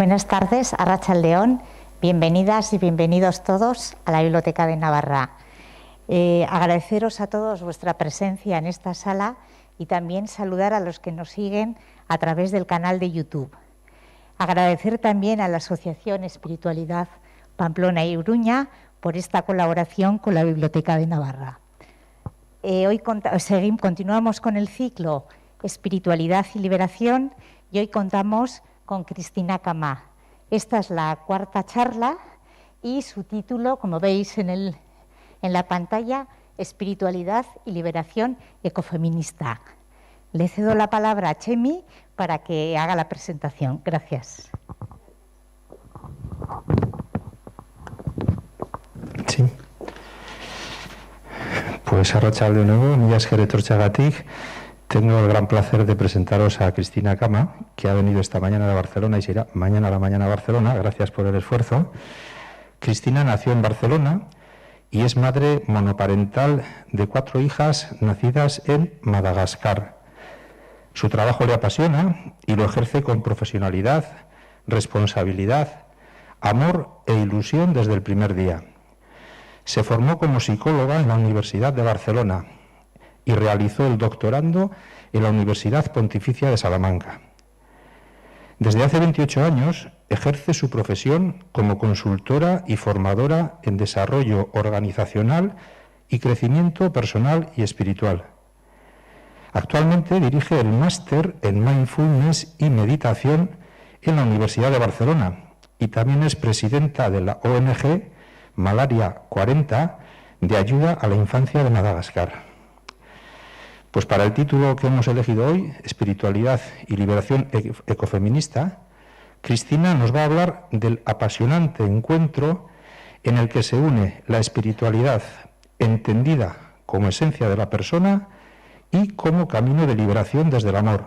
Buenas tardes, Arratsaldeon. Bienvenidas y bienvenidos todos a la Biblioteca de Navarra. Agradeceros a todos vuestra presencia en esta sala y también saludar a los que nos siguen a través del canal de YouTube. Agradecer también a la Asociación Espiritualidad Pamplona y Uruña por esta colaboración con la Biblioteca de Navarra. Hoy continuamos con el ciclo Espiritualidad y Liberación y hoy contamos con Cristina Camá. Esta es la cuarta charla y su título, como veis en la pantalla, Espiritualidad y Liberación Ecofeminista. Le cedo la palabra a Chemi para que haga la presentación. Gracias. Sí. Pues arratsalde de nuevo, mila esker etortzeagatik. Tengo el gran placer de presentaros a Cristina Camá, que ha venido esta mañana de Barcelona y se irá mañana a la mañana a Barcelona. Gracias por el esfuerzo. Cristina nació en Barcelona y es madre monoparental de 4 hijas nacidas en Madagascar. Su trabajo le apasiona y lo ejerce con profesionalidad, responsabilidad, amor e ilusión desde el primer día. Se formó como psicóloga en la Universidad de Barcelona y realizó el doctorando en la Universidad Pontificia de Salamanca. Desde hace 28 años ejerce su profesión como consultora y formadora en desarrollo organizacional y crecimiento personal y espiritual. Actualmente dirige el máster en Mindfulness y Meditación en la Universidad de Barcelona y también es presidenta de la ONG Malaria 40 de ayuda a la infancia de Madagascar. Pues para el título que hemos elegido hoy, Espiritualidad y Liberación Ecofeminista, Cristina nos va a hablar del apasionante encuentro en el que se une la espiritualidad entendida como esencia de la persona y como camino de liberación desde el amor,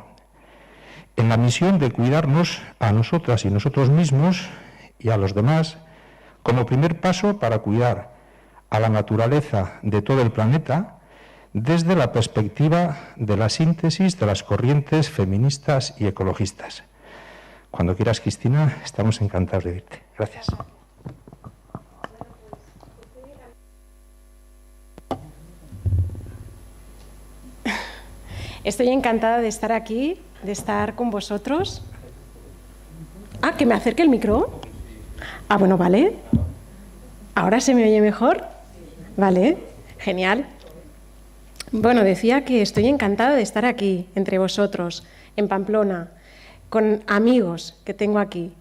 en la misión de cuidarnos a nosotras y nosotros mismos y a los demás como primer paso para cuidar a la naturaleza de todo el planeta desde la perspectiva de la síntesis de las corrientes feministas y ecologistas. Cuando quieras, Cristina, estamos encantados de verte. Gracias. Estoy encantada de estar aquí, de estar con vosotros. ¿Que me acerque el micro? Bueno, vale. ¿Ahora se me oye mejor? Vale, genial. Bueno, decía que estoy encantada de estar aquí, entre vosotros, en Pamplona, con amigos que tengo aquí.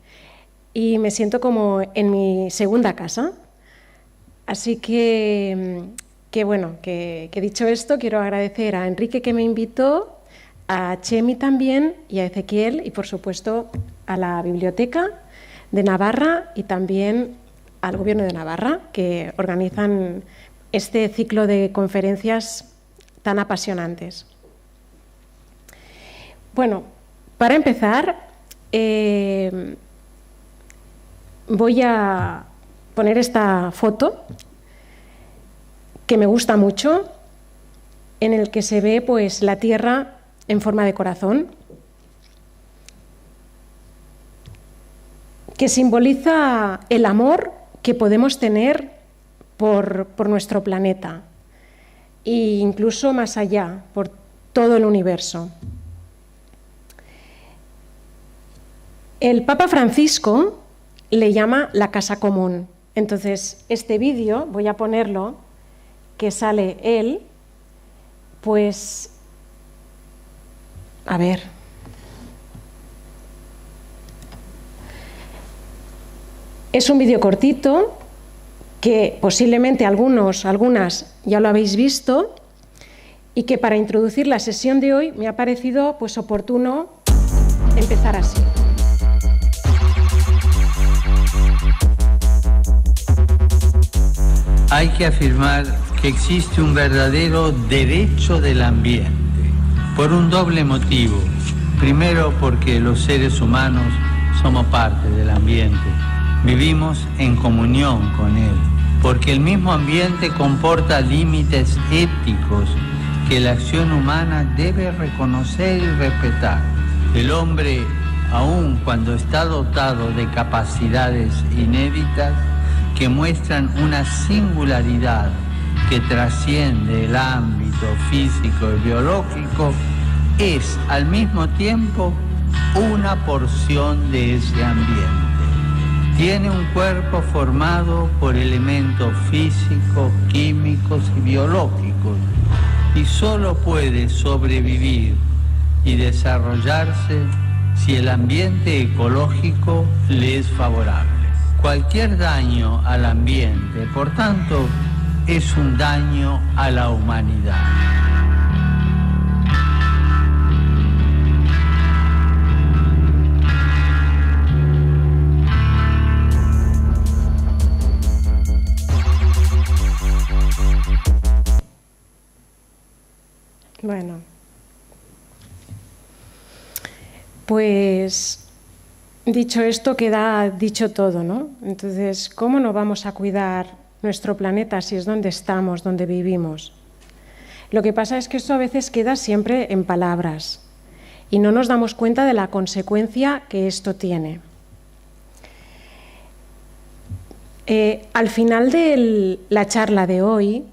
Y me siento como en mi segunda casa. Así que dicho esto, quiero agradecer a Enrique que me invitó, a Chemi también, y a Ezequiel, y por supuesto a la Biblioteca de Navarra y también al Gobierno de Navarra, que organizan este ciclo de conferencias tan apasionantes. Bueno, para empezar, voy a poner esta foto que me gusta mucho, en el que se ve pues la Tierra en forma de corazón, que simboliza el amor que podemos tener por nuestro planeta e incluso más allá, por todo el universo. El Papa Francisco le llama la casa común. Entonces, este vídeo, voy a ponerlo, que sale él, pues, a ver. Es un vídeo cortito que posiblemente algunas ya lo habéis visto y que para introducir la sesión de hoy me ha parecido pues oportuno empezar así. Hay que afirmar que existe un verdadero derecho del ambiente, por un doble motivo. Primero, porque los seres humanos somos parte del ambiente, vivimos en comunión con él, porque el mismo ambiente comporta límites éticos que la acción humana debe reconocer y respetar. El hombre aun cuando está dotado de capacidades inéditas que muestran una singularidad que trasciende el ámbito físico y biológico, es al mismo tiempo una porción de ese ambiente. Tiene un cuerpo formado por elementos físicos, químicos y biológicos y solo puede sobrevivir y desarrollarse si el ambiente ecológico le es favorable. Cualquier daño al ambiente, por tanto, es un daño a la humanidad. Bueno, pues dicho esto, queda dicho todo, ¿no? Entonces, ¿cómo no vamos a cuidar nuestro planeta si es donde estamos, donde vivimos? Lo que pasa es que esto a veces queda siempre en palabras y no nos damos cuenta de la consecuencia que esto tiene. Al final de la charla de hoy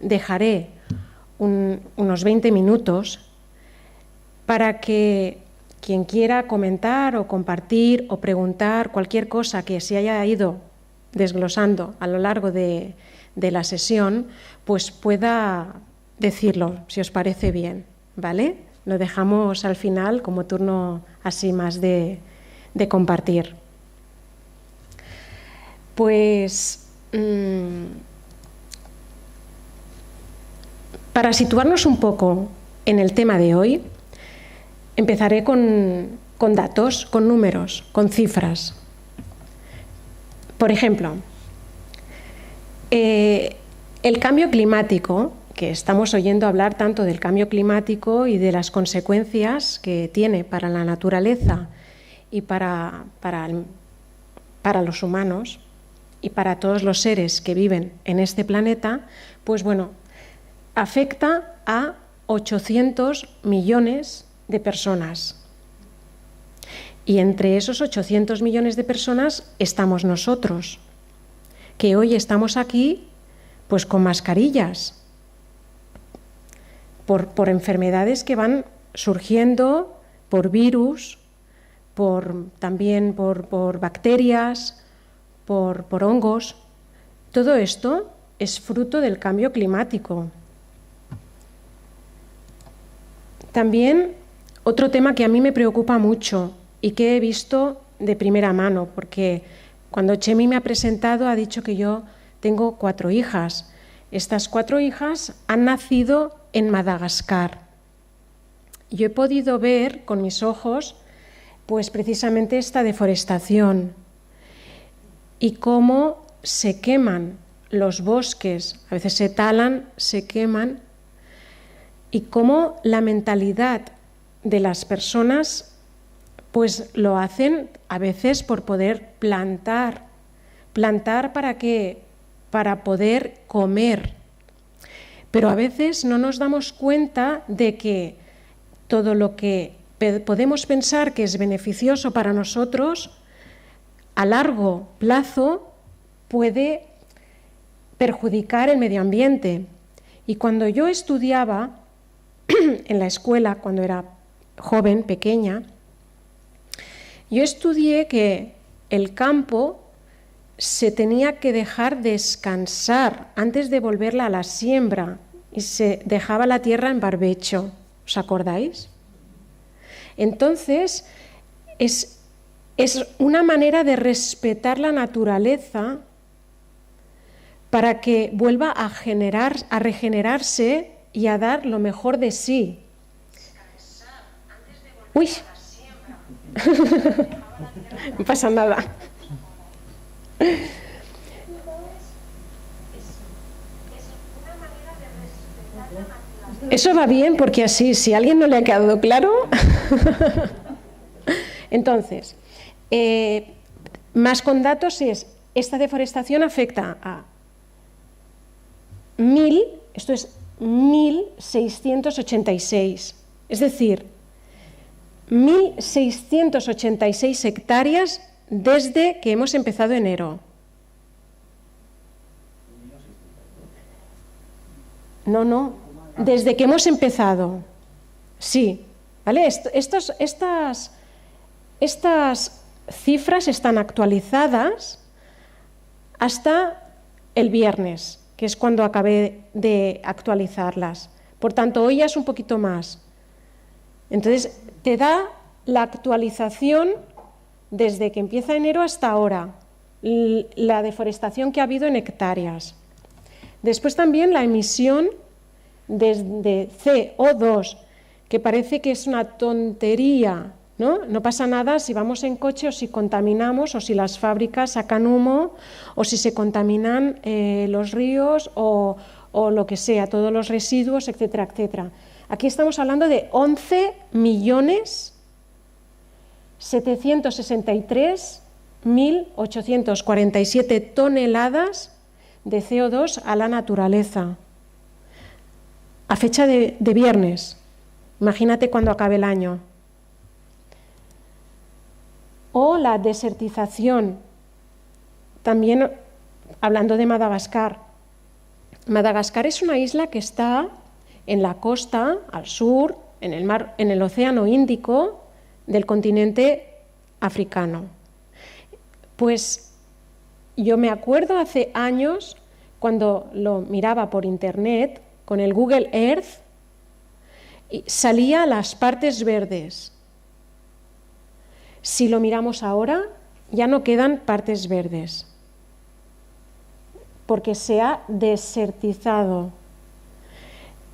dejaré unos 20 minutos para que quien quiera comentar o compartir o preguntar cualquier cosa que se haya ido desglosando a lo largo de la sesión, pues pueda decirlo, si os parece bien, ¿vale? Lo dejamos al final como turno así más de compartir. Pues para situarnos un poco en el tema de hoy, empezaré con datos, con números, con cifras. Por ejemplo, el cambio climático, que estamos oyendo hablar tanto del cambio climático y de las consecuencias que tiene para la naturaleza y para los humanos y para todos los seres que viven en este planeta, pues bueno, afecta a 800 millones de personas. Y entre esos 800 millones de personas estamos nosotros, que hoy estamos aquí pues con mascarillas, por enfermedades que van surgiendo, por virus, también por bacterias, por hongos. Todo esto es fruto del cambio climático. También otro tema que a mí me preocupa mucho y que he visto de primera mano, porque cuando Chemi me ha presentado ha dicho que yo tengo 4 hijas. Estas 4 hijas han nacido en Madagascar. Yo he podido ver con mis ojos pues precisamente esta deforestación y cómo se queman los bosques, a veces se talan, se queman, y cómo la mentalidad de las personas pues lo hacen a veces por poder plantar para qué, para poder comer. Pero a veces no nos damos cuenta de que todo lo que podemos pensar que es beneficioso para nosotros, a largo plazo puede perjudicar el medio ambiente. Y cuando yo estudiaba en la escuela, cuando era joven, pequeña, yo estudié que el campo se tenía que dejar descansar antes de volverla a la siembra y se dejaba la tierra en barbecho. ¿Os acordáis? Entonces, es una manera de respetar la naturaleza para que vuelva a regenerarse y a dar lo mejor de sí. Uy, no pasa nada. Eso va bien porque así, si a alguien no le ha quedado claro. Entonces, más con datos esta deforestación afecta a 1.686, es decir, 1.686 hectáreas desde que hemos empezado enero. No, desde que hemos empezado. Sí, ¿vale? Estas cifras están actualizadas hasta el viernes, que es cuando acabé de actualizarlas. Por tanto, hoy ya es un poquito más. Entonces, te da la actualización desde que empieza enero hasta ahora, la deforestación que ha habido en hectáreas. Después también la emisión de CO2, que parece que es una tontería, ¿no? No pasa nada si vamos en coche o si contaminamos o si las fábricas sacan humo o si se contaminan los ríos o lo que sea, todos los residuos, etcétera, etcétera. Aquí estamos hablando de 11.763.847 toneladas de CO2 a la naturaleza. A fecha de viernes. Imagínate cuando acabe el año. O la desertización. También hablando de Madagascar. Madagascar es una isla que está en la costa, al sur, en el Océano Índico del continente africano. Pues yo me acuerdo hace años, cuando lo miraba por internet, con el Google Earth, salía las partes verdes. Si lo miramos ahora, ya no quedan partes verdes, porque se ha desertizado.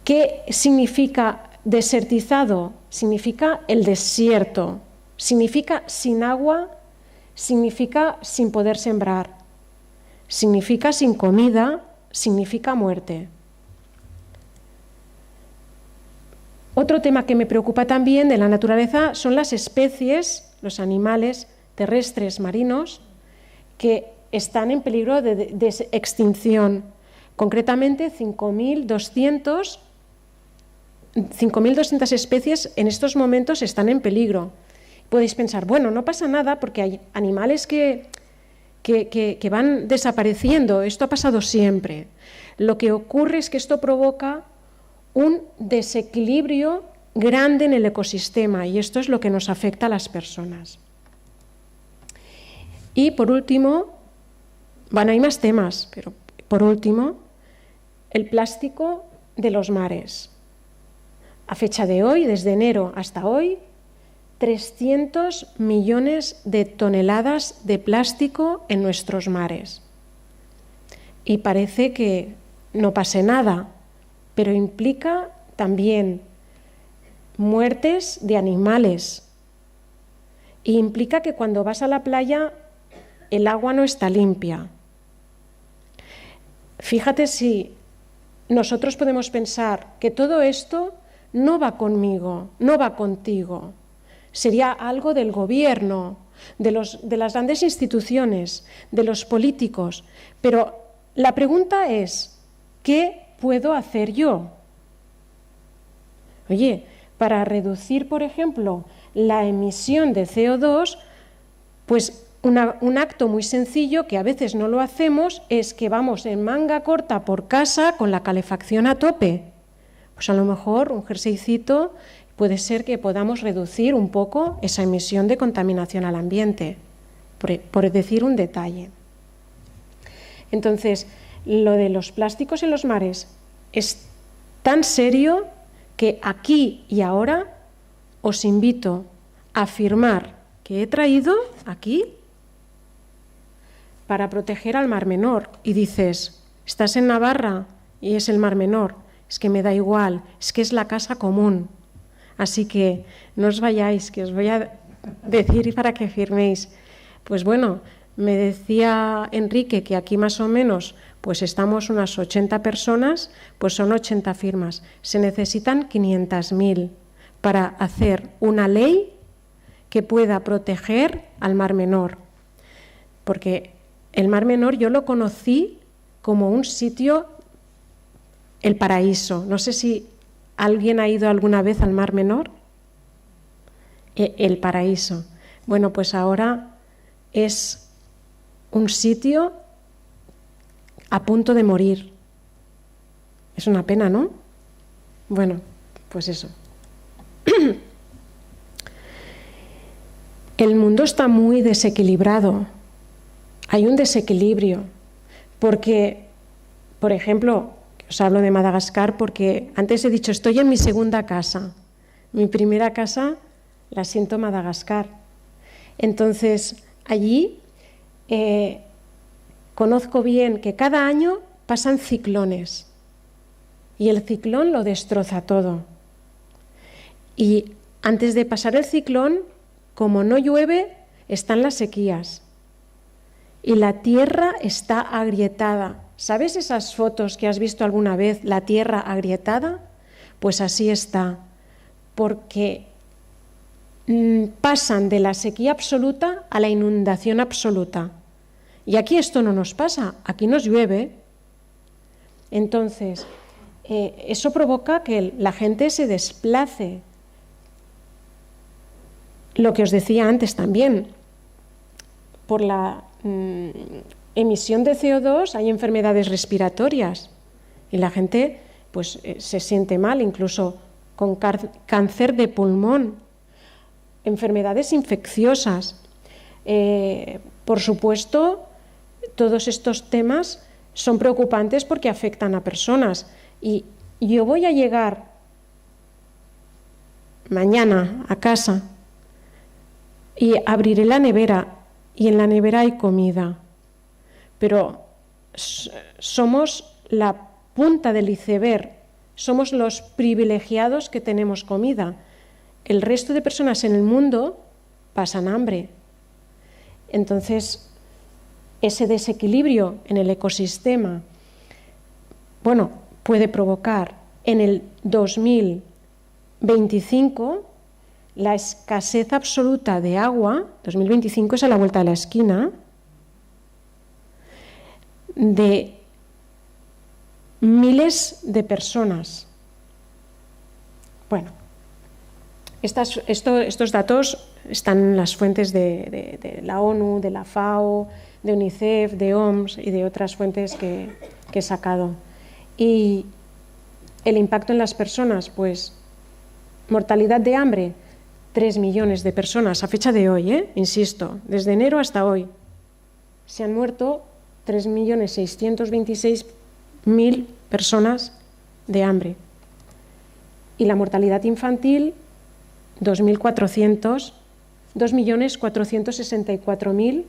¿Qué significa desertizado? Significa el desierto, significa sin agua, significa sin poder sembrar, significa sin comida, significa muerte. Otro tema que me preocupa también de la naturaleza son las especies, los animales terrestres marinos, que están en peligro de extinción. Concretamente, 5.200 especies en estos momentos están en peligro. Podéis pensar, bueno, no pasa nada porque hay animales que van desapareciendo. Esto ha pasado siempre. Lo que ocurre es que esto provoca un desequilibrio grande en el ecosistema y esto es lo que nos afecta a las personas. Y por último, bueno, hay más temas, pero por último, el plástico de los mares. A fecha de hoy, desde enero hasta hoy, 300 millones de toneladas de plástico en nuestros mares. Y parece que no pase nada, pero implica también muertes de animales. E implica que cuando vas a la playa el agua no está limpia. Fíjate si nosotros podemos pensar que todo esto no va conmigo, no va contigo. Sería algo del gobierno, de las grandes instituciones, de los políticos. Pero la pregunta es, ¿qué puedo hacer yo? Oye, para reducir, por ejemplo, la emisión de CO2, pues un acto muy sencillo, que a veces no lo hacemos, es que vamos en manga corta por casa con la calefacción a tope. Pues a lo mejor un jerseycito puede ser que podamos reducir un poco esa emisión de contaminación al ambiente, por decir un detalle. Entonces, lo de los plásticos en los mares es tan serio que aquí y ahora os invito a firmar que he traído aquí para proteger al Mar Menor. Y dices, estás en Navarra y es el Mar Menor, es que me da igual, es que es la casa común. Así que no os vayáis, que os voy a decir para que firméis. Pues bueno, me decía Enrique que aquí más o menos pues estamos unas 80 personas, pues son 80 firmas. Se necesitan 500.000 para hacer una ley que pueda proteger al Mar Menor. Porque el Mar Menor yo lo conocí como un sitio, el paraíso. No sé si alguien ha ido alguna vez al Mar Menor. el paraíso. Bueno, pues ahora es un sitio a punto de morir. Es una pena, ¿no? Bueno, pues eso. El mundo está muy desequilibrado. Hay un desequilibrio. Porque, por ejemplo, os hablo de Madagascar porque antes he dicho, estoy en mi segunda casa. Mi primera casa la siento Madagascar. Entonces, allí conozco bien que cada año pasan ciclones y el ciclón lo destroza todo. Y antes de pasar el ciclón, como no llueve, están las sequías y la tierra está agrietada. ¿Sabes esas fotos que has visto alguna vez, la tierra agrietada? Pues así está, porque pasan de la sequía absoluta a la inundación absoluta. Y aquí esto no nos pasa, aquí nos llueve. Entonces, eso provoca que la gente se desplace. Lo que os decía antes también, por la emisión de CO2 hay enfermedades respiratorias y la gente pues, se siente mal, incluso con cáncer de pulmón, enfermedades infecciosas. Por supuesto, todos estos temas son preocupantes porque afectan a personas. Y yo voy a llegar mañana a casa y abriré la nevera y en la nevera hay comida. Pero somos la punta del iceberg, somos los privilegiados que tenemos comida. El resto de personas en el mundo pasan hambre. Entonces, ese desequilibrio en el ecosistema, bueno, puede provocar en el 2025 la escasez absoluta de agua, 2025 es a la vuelta de la esquina, de miles de personas. Bueno, estos datos están en las fuentes de la ONU, de la FAO, de UNICEF, de OMS y de otras fuentes que he sacado. Y el impacto en las personas, pues, mortalidad de hambre, 3 millones de personas a fecha de hoy, insisto, desde enero hasta hoy. Se han muerto 3.626.000 personas de hambre. Y la mortalidad infantil, 2.464.000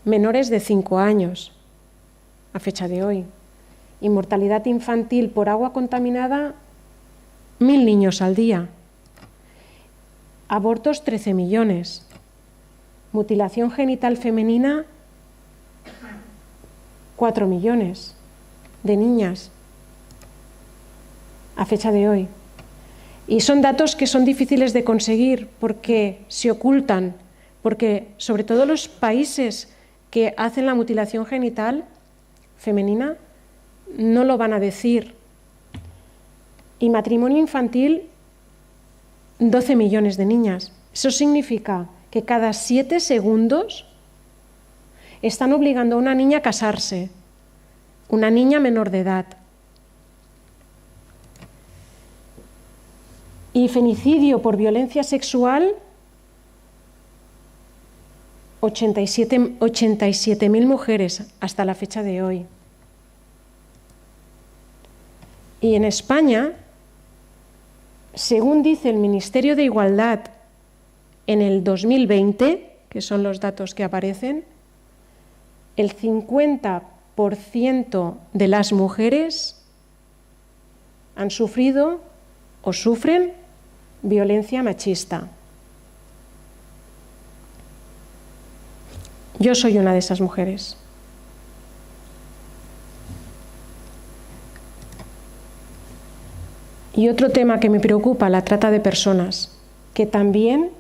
menores de 5 años a fecha de hoy. Y mortalidad infantil por agua contaminada, 1.000 niños al día. Abortos, 13 millones. Mutilación genital femenina, 4 millones de niñas a fecha de hoy. Y son datos que son difíciles de conseguir porque se ocultan, porque sobre todo los países que hacen la mutilación genital femenina no lo van a decir. Y matrimonio infantil, 12 millones de niñas. Eso significa que cada 7 segundos están obligando a una niña a casarse, una niña menor de edad. Y femicidio por violencia sexual, 87.000 mujeres hasta la fecha de hoy. Y en España, según dice el Ministerio de Igualdad en el 2020, que son los datos que aparecen, el 50% de las mujeres han sufrido o sufren violencia machista. Yo soy una de esas mujeres. Y otro tema que me preocupa, la trata de personas, que también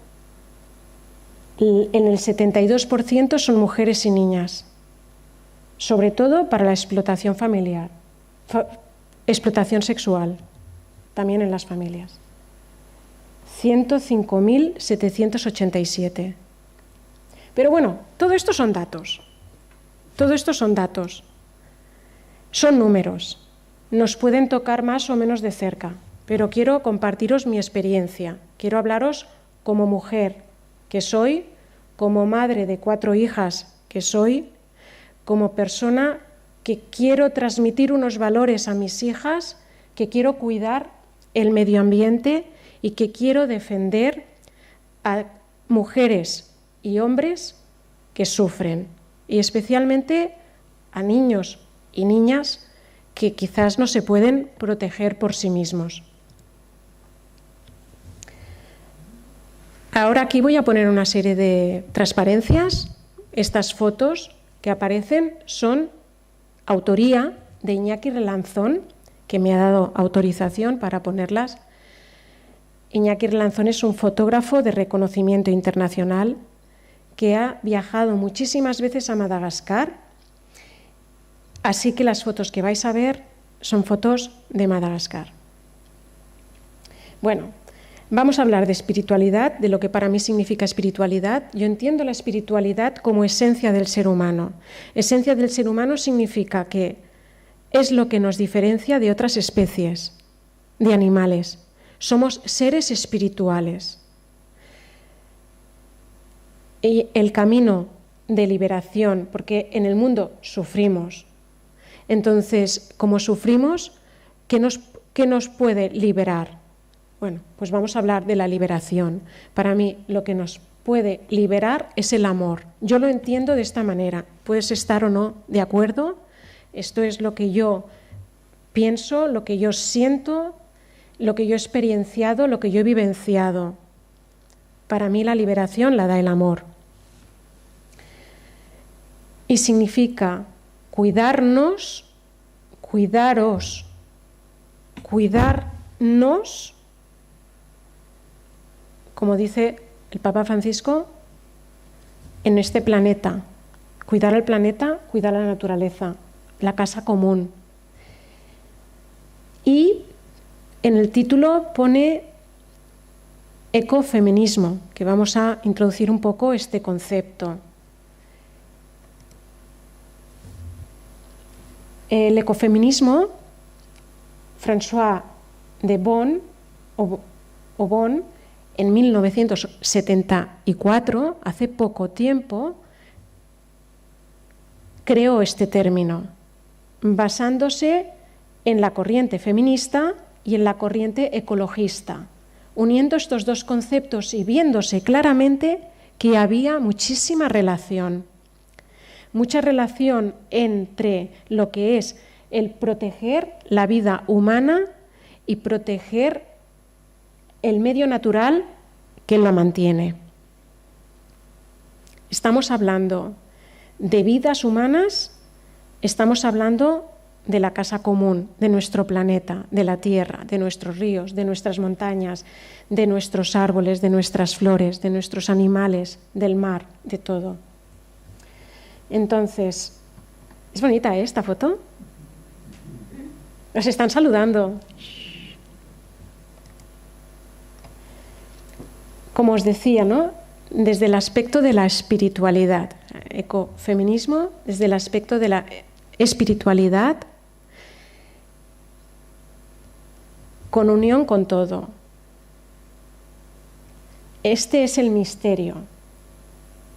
en el 72% son mujeres y niñas, sobre todo para la explotación familiar, explotación sexual, también en las familias. 105.787. Pero bueno, todo esto son datos. Todo esto son datos. Son números. Nos pueden tocar más o menos de cerca, pero quiero compartiros mi experiencia. Quiero hablaros como mujer que soy, como madre de 4 hijas que soy, como persona que quiero transmitir unos valores a mis hijas, que quiero cuidar el medio ambiente y que quiero defender a mujeres y hombres que sufren, y especialmente a niños y niñas que quizás no se pueden proteger por sí mismos. Ahora aquí voy a poner una serie de transparencias. Estas fotos que aparecen son autoría de Iñaki Relanzón, que me ha dado autorización para ponerlas. Iñaki Relanzón es un fotógrafo de reconocimiento internacional que ha viajado muchísimas veces a Madagascar, así que las fotos que vais a ver son fotos de Madagascar. Bueno, vamos a hablar de espiritualidad, de lo que para mí significa espiritualidad. Yo entiendo la espiritualidad como esencia del ser humano. Esencia del ser humano significa que es lo que nos diferencia de otras especies, de animales. Somos seres espirituales. Y el camino de liberación, porque en el mundo sufrimos. Entonces, como sufrimos, ¿qué nos puede liberar? Bueno, pues vamos a hablar de la liberación. Para mí, lo que nos puede liberar es el amor. Yo lo entiendo de esta manera. Puedes estar o no de acuerdo. Esto es lo que yo pienso, lo que yo siento, lo que yo he experienciado, lo que yo he vivenciado. Para mí la liberación la da el amor. Y significa cuidarnos, cuidaros, cuidarnos, como dice el Papa Francisco, en este planeta. Cuidar el planeta, cuidar la naturaleza, la casa común. Y en el título pone ecofeminismo, que vamos a introducir un poco este concepto. El ecofeminismo, François de Bon, en 1974, hace poco tiempo, creó este término, basándose en la corriente feminista y en la corriente ecologista, uniendo estos dos conceptos y viéndose claramente que había muchísima relación. Mucha relación entre lo que es el proteger la vida humana y proteger el medio natural que la mantiene. Estamos hablando de vidas humanas, estamos hablando de la casa común, de nuestro planeta, de la tierra, de nuestros ríos, de nuestras montañas, de nuestros árboles, de nuestras flores, de nuestros animales, del mar, de todo. Entonces, es bonita esta foto. Nos están saludando. Como os decía, ¿no? Desde el aspecto de la espiritualidad, ecofeminismo, desde el aspecto de la espiritualidad, con unión con todo. Este es el misterio.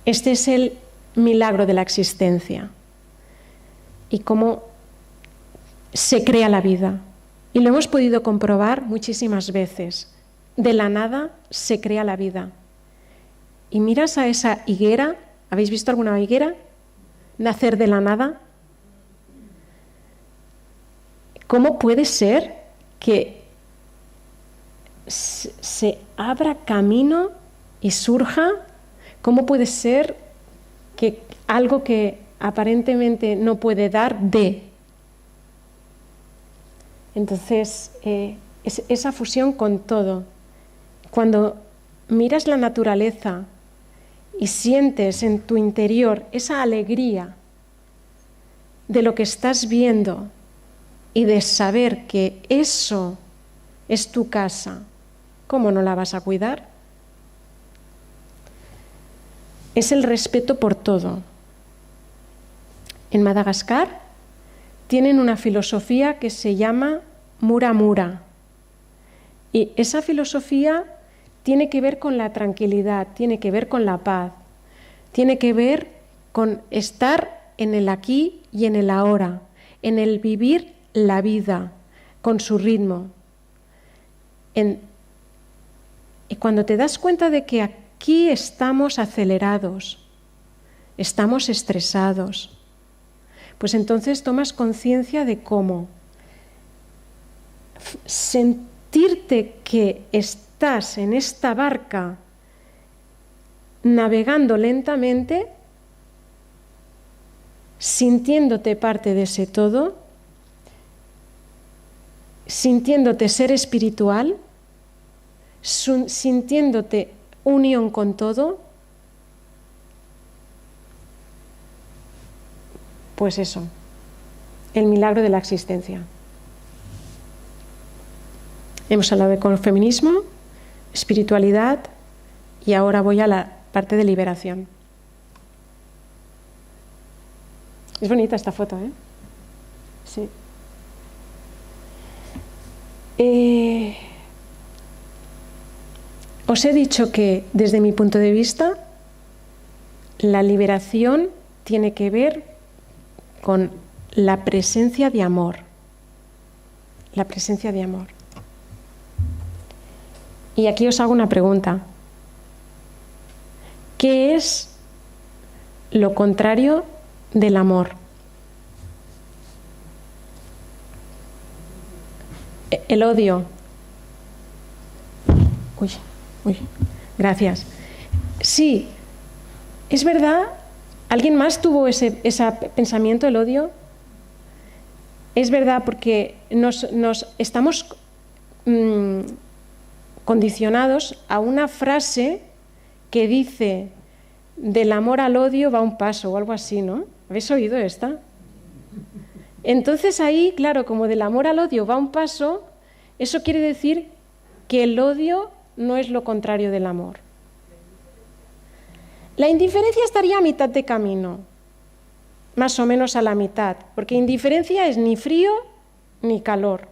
Este es el milagro de la existencia y cómo se crea la vida. Y lo hemos podido comprobar muchísimas veces. De la nada se crea la vida. Y miras a esa higuera, ¿habéis visto alguna higuera nacer de la nada? ¿Cómo puede ser que se abra camino y surja? ¿Cómo puede ser que algo que aparentemente no puede dar, dé? Entonces, es esa fusión con todo. Cuando miras la naturaleza y sientes en tu interior esa alegría de lo que estás viendo y de saber que eso es tu casa, ¿Cómo no la vas a cuidar? Es el respeto por todo. En Madagascar tienen una filosofía que se llama Mura Mura. Y esa filosofía tiene que ver con la tranquilidad, tiene que ver con la paz, tiene que ver con estar en el aquí y en el ahora, en el vivir la vida con su ritmo. Y cuando te das cuenta de que aquí estamos acelerados, estamos estresados, pues entonces tomas conciencia de cómo sentirte que estás en esta barca navegando lentamente, sintiéndote parte de ese todo, sintiéndote ser espiritual, sintiéndote unión con todo, pues eso, el milagro de la existencia. Hemos hablado de feminismo, espiritualidad y ahora voy a la parte de liberación. Es bonita esta foto, ¿eh? Sí. Os he dicho que, desde mi punto de vista, la liberación tiene que ver con la presencia de amor. La presencia de amor. Y aquí os hago una pregunta. ¿Qué es lo contrario del amor? El odio. Uy, gracias. Sí, es verdad. ¿Alguien más tuvo ese pensamiento, el odio? Es verdad, porque nos estamos condicionados a una frase que dice: del amor al odio va un paso, o algo así, ¿no? ¿Habéis oído esta? Entonces ahí, claro, como del amor al odio va un paso, eso quiere decir que el odio no es lo contrario del amor. La indiferencia estaría a mitad de camino, más o menos a la mitad, porque indiferencia es ni frío ni calor.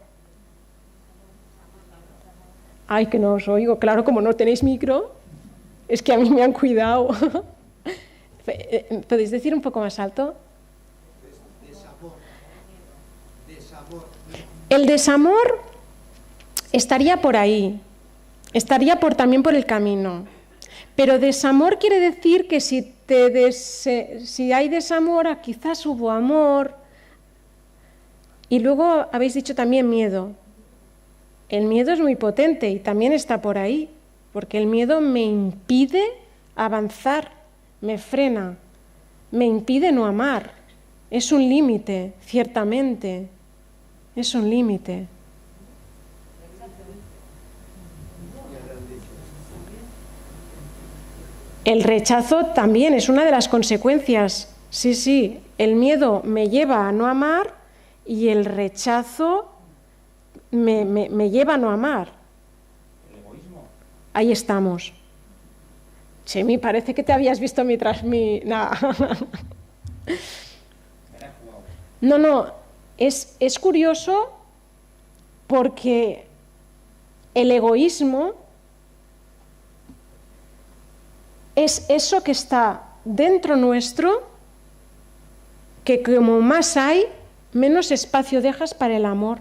Ay, que no os oigo, claro, como no tenéis micro, es que a mí me han cuidado. ¿Podéis decir un poco más alto? Desamor. El desamor estaría por ahí, estaría también por el camino. Pero desamor quiere decir que si hay desamor, quizás hubo amor. Y luego habéis dicho también miedo. El miedo es muy potente y también está por ahí, porque el miedo me impide avanzar, me frena, me impide no amar. Es un límite, ciertamente, es un límite. El rechazo también es una de las consecuencias. Sí, el miedo me lleva a no amar y el rechazo me lleva a no amar. ¿El egoísmo? Ahí estamos. Chemi, parece que te habías visto mientras No, es curioso porque el egoísmo es eso que está dentro nuestro, que como más hay, menos espacio dejas para el amor.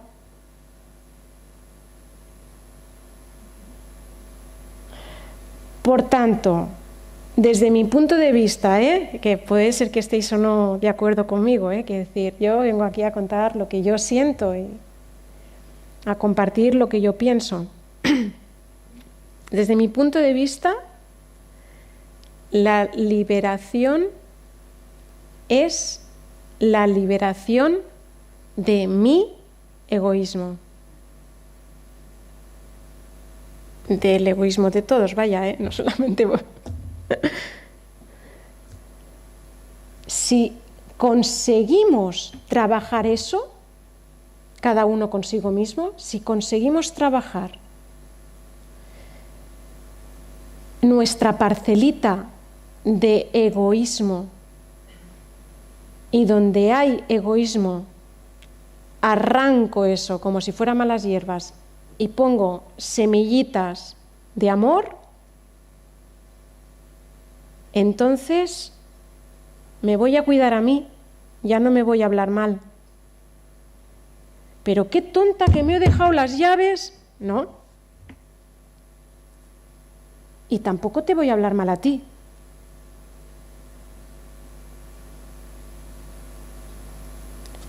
Por tanto, desde mi punto de vista, que puede ser que estéis o no de acuerdo conmigo, que decir, yo vengo aquí a contar lo que yo siento y a compartir lo que yo pienso. Desde mi punto de vista, la liberación es la liberación de mi egoísmo. Del egoísmo de todos, vaya, no solamente vos. Si conseguimos trabajar eso, cada uno consigo mismo, si conseguimos trabajar nuestra parcelita de egoísmo, y donde hay egoísmo, arranco eso como si fueran malas hierbas y pongo semillitas de amor, entonces me voy a cuidar a mí, ya no me voy a hablar mal. Pero qué tonta que me he dejado las llaves, ¿no? Y tampoco te voy a hablar mal a ti.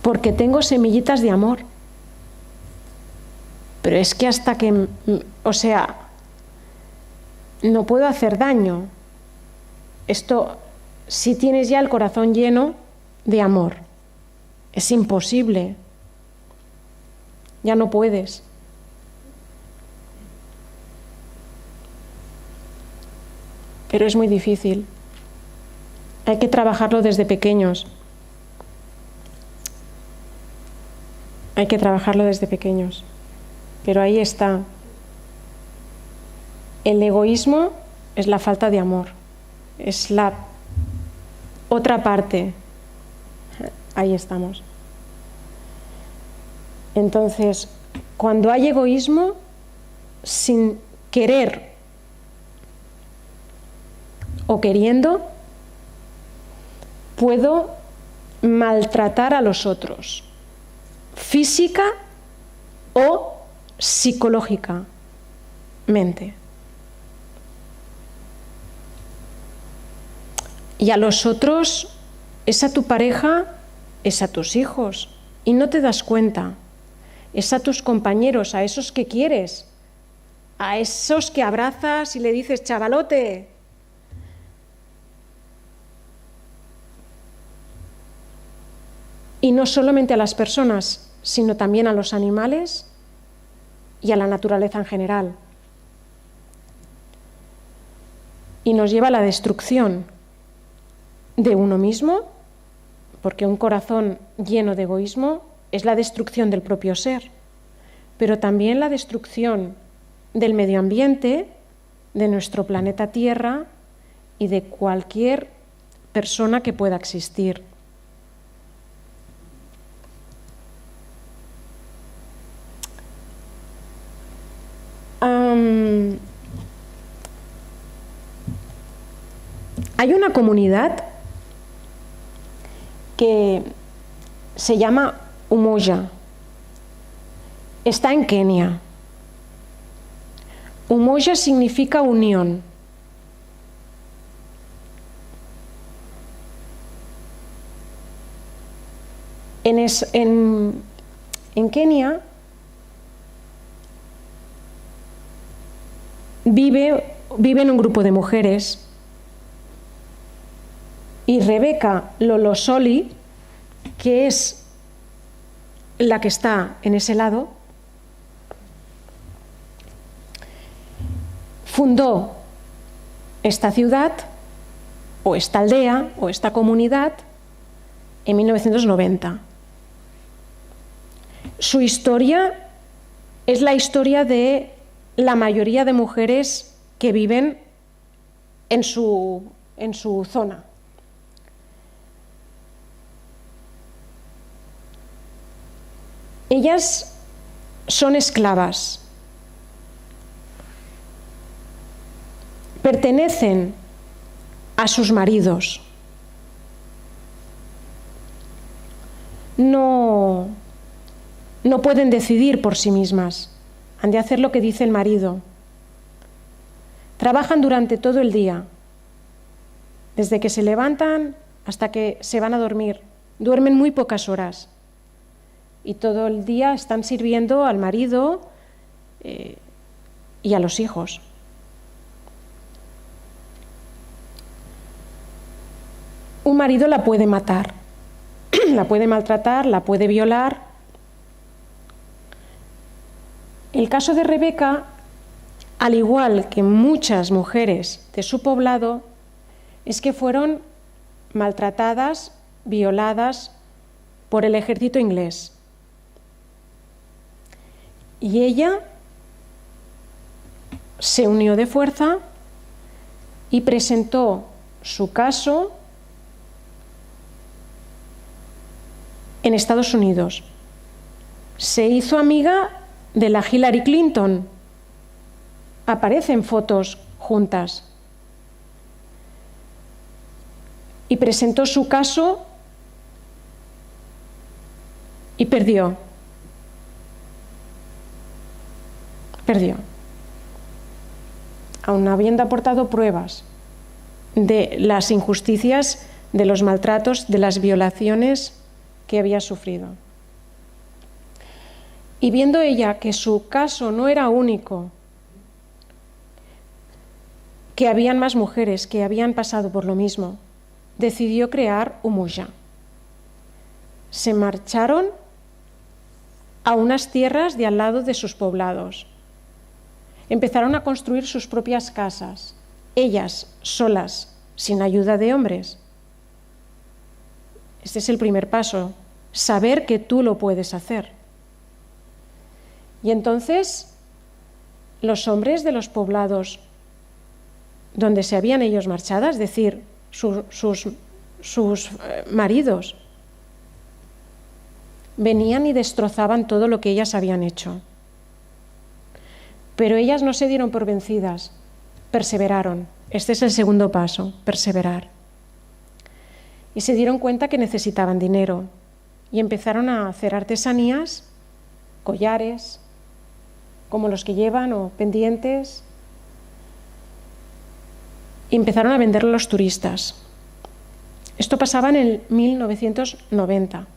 Porque tengo semillitas de amor. Pero es que hasta que, o sea, no puedo hacer daño. Esto, si tienes ya el corazón lleno de amor, es imposible. Ya no puedes. Pero es muy difícil. Hay que trabajarlo desde pequeños. Hay que trabajarlo desde pequeños. Pero ahí está. El egoísmo es la falta de amor. Es la otra parte. Ahí estamos. Entonces, cuando hay egoísmo, sin querer o queriendo, puedo maltratar a los otros, física o psicológicamente. Y a los otros es a tu pareja, es a tus hijos, y no te das cuenta. Es a tus compañeros, a esos que quieres, a esos que abrazas y le dices, chavalote. Y no solamente a las personas, sino también a los animales y a la naturaleza en general. Y nos lleva a la destrucción de uno mismo, porque un corazón lleno de egoísmo es la destrucción del propio ser, pero también la destrucción del medio ambiente, de nuestro planeta Tierra y de cualquier persona que pueda existir. Hay una comunidad que se llama Umoja. Está en Kenia. Umoja significa unión. En Kenia viven un grupo de mujeres, y Rebeca Lolosoli, que es la que está en ese lado, fundó esta ciudad, o esta aldea, o esta comunidad, en 1990. Su historia es la historia de la mayoría de mujeres que viven en su zona. Ellas son esclavas, pertenecen a sus maridos, no pueden decidir por sí mismas, han de hacer lo que dice el marido. Trabajan durante todo el día, desde que se levantan hasta que se van a dormir, duermen muy pocas horas. Y todo el día están sirviendo al marido y a los hijos. Un marido la puede matar, la puede maltratar, la puede violar. El caso de Rebeca, al igual que muchas mujeres de su poblado, es que fueron maltratadas, violadas por el ejército inglés. Y ella se unió de fuerza y presentó su caso en Estados Unidos. Se hizo amiga de la Hillary Clinton. Aparecen fotos juntas. Y presentó su caso y perdió. Perdió. Aun habiendo aportado pruebas de las injusticias, de los maltratos, de las violaciones que había sufrido. Y viendo ella que su caso no era único, que habían más mujeres que habían pasado por lo mismo, decidió crear Umuja. Se marcharon a unas tierras de al lado de sus poblados. Empezaron a construir sus propias casas, ellas solas, sin ayuda de hombres. Este es el primer paso, saber que tú lo puedes hacer. Y entonces los hombres de los poblados donde se habían ellos marchado, es decir, sus maridos, venían y destrozaban todo lo que ellas habían hecho. Pero ellas no se dieron por vencidas, perseveraron. Este es el segundo paso, perseverar. Y se dieron cuenta que necesitaban dinero y empezaron a hacer artesanías, collares, como los que llevan, o pendientes, y empezaron a venderlo a los turistas. Esto pasaba en el 1990.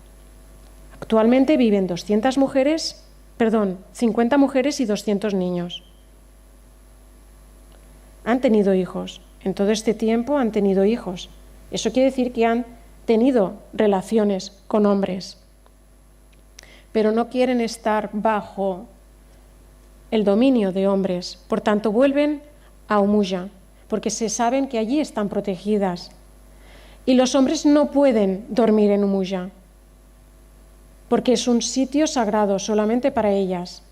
Actualmente viven 50 mujeres y 200 niños. Han tenido hijos. En todo este tiempo han tenido hijos. Eso quiere decir que han tenido relaciones con hombres. Pero no quieren estar bajo el dominio de hombres. Por tanto, vuelven a Umuja, porque se saben que allí están protegidas. Y los hombres no pueden dormir en Umuja, porque es un sitio sagrado solamente para ellas,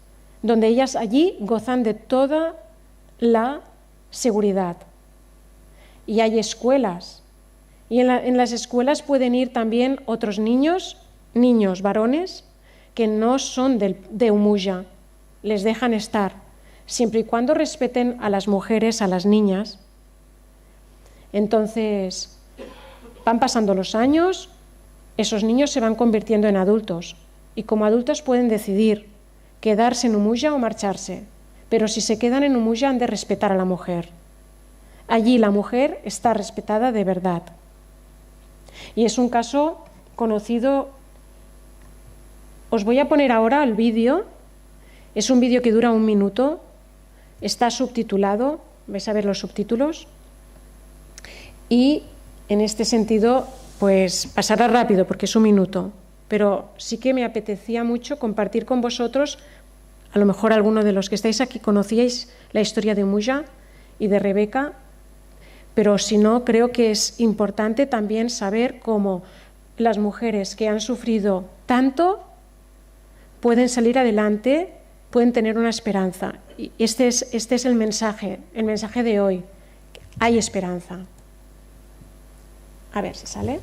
donde ellas allí gozan de toda la seguridad. Y hay escuelas, y en las escuelas pueden ir también otros niños varones, que no son de Umuja, les dejan estar, siempre y cuando respeten a las mujeres, a las niñas. Entonces, van pasando los años, esos niños se van convirtiendo en adultos y como adultos pueden decidir quedarse en Umuja o marcharse, pero si se quedan en Umuja han de respetar a la mujer. Allí la mujer está respetada de verdad. Y es un caso conocido. Os voy a poner ahora el vídeo. Es un vídeo que dura 1 minuto, está subtitulado, vais a ver los subtítulos. Y en este sentido, pues pasará rápido porque es 1 minuto, pero sí que me apetecía mucho compartir con vosotros, a lo mejor alguno de los que estáis aquí conocíais la historia de Umuja y de Rebeca, pero si no, creo que es importante también saber cómo las mujeres que han sufrido tanto pueden salir adelante, pueden tener una esperanza. Y este es el mensaje de hoy. Hay esperanza. A ver si sale.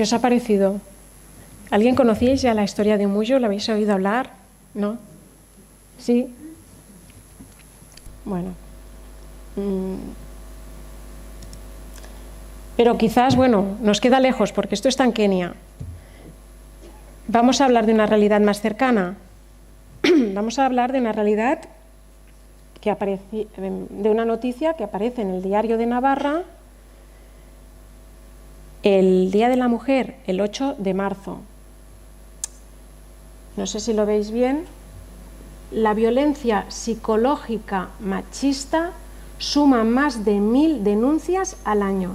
os ha parecido? ¿Alguien conocíais ya la historia de Muyo? ¿La habéis oído hablar? ¿No? ¿Sí? Bueno. Pero quizás, bueno, nos queda lejos porque esto está en Kenia. Vamos a hablar de una realidad más cercana. Vamos a hablar de una realidad que aparece, de una noticia que aparece en el Diario de Navarra el Día de la Mujer, el 8 de marzo. No sé si lo veis bien. La violencia psicológica machista suma más de 1000 denuncias al año.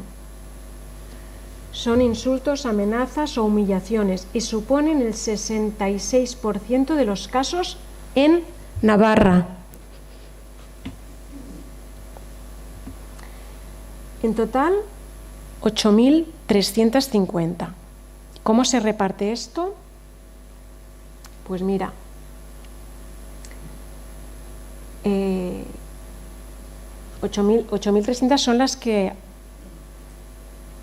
Son insultos, amenazas o humillaciones y suponen el 66% de los casos en Navarra. En total, 8.350. ¿Cómo se reparte esto? Pues mira, 8.300 son las que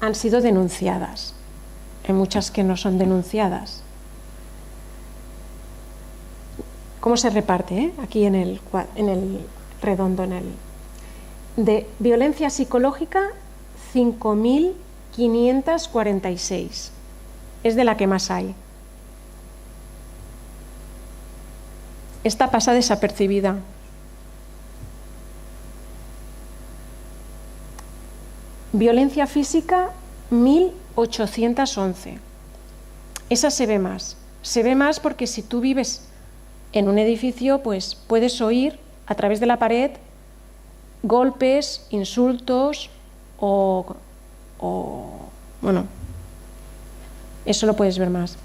han sido denunciadas. Hay muchas que no son denunciadas. ¿Cómo se reparte? Aquí en el redondo, de violencia psicológica, 5.546. Es de la que más hay. Esta pasa desapercibida. Violencia física, 1.811. Esa se ve más. Se ve más porque si tú vives en un edificio, pues puedes oír a través de la pared golpes, insultos o bueno, eso lo puedes ver más.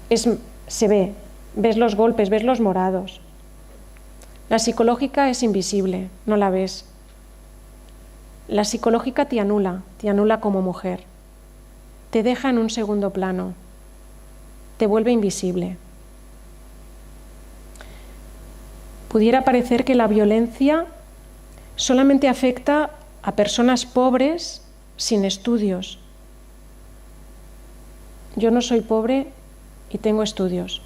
Se ve, ves los golpes, ves los morados. La psicológica es invisible, no la ves. La psicológica te anula como mujer, te deja en un segundo plano, te vuelve invisible. Pudiera parecer que la violencia solamente afecta a personas pobres sin estudios. Yo no soy pobre y tengo estudios.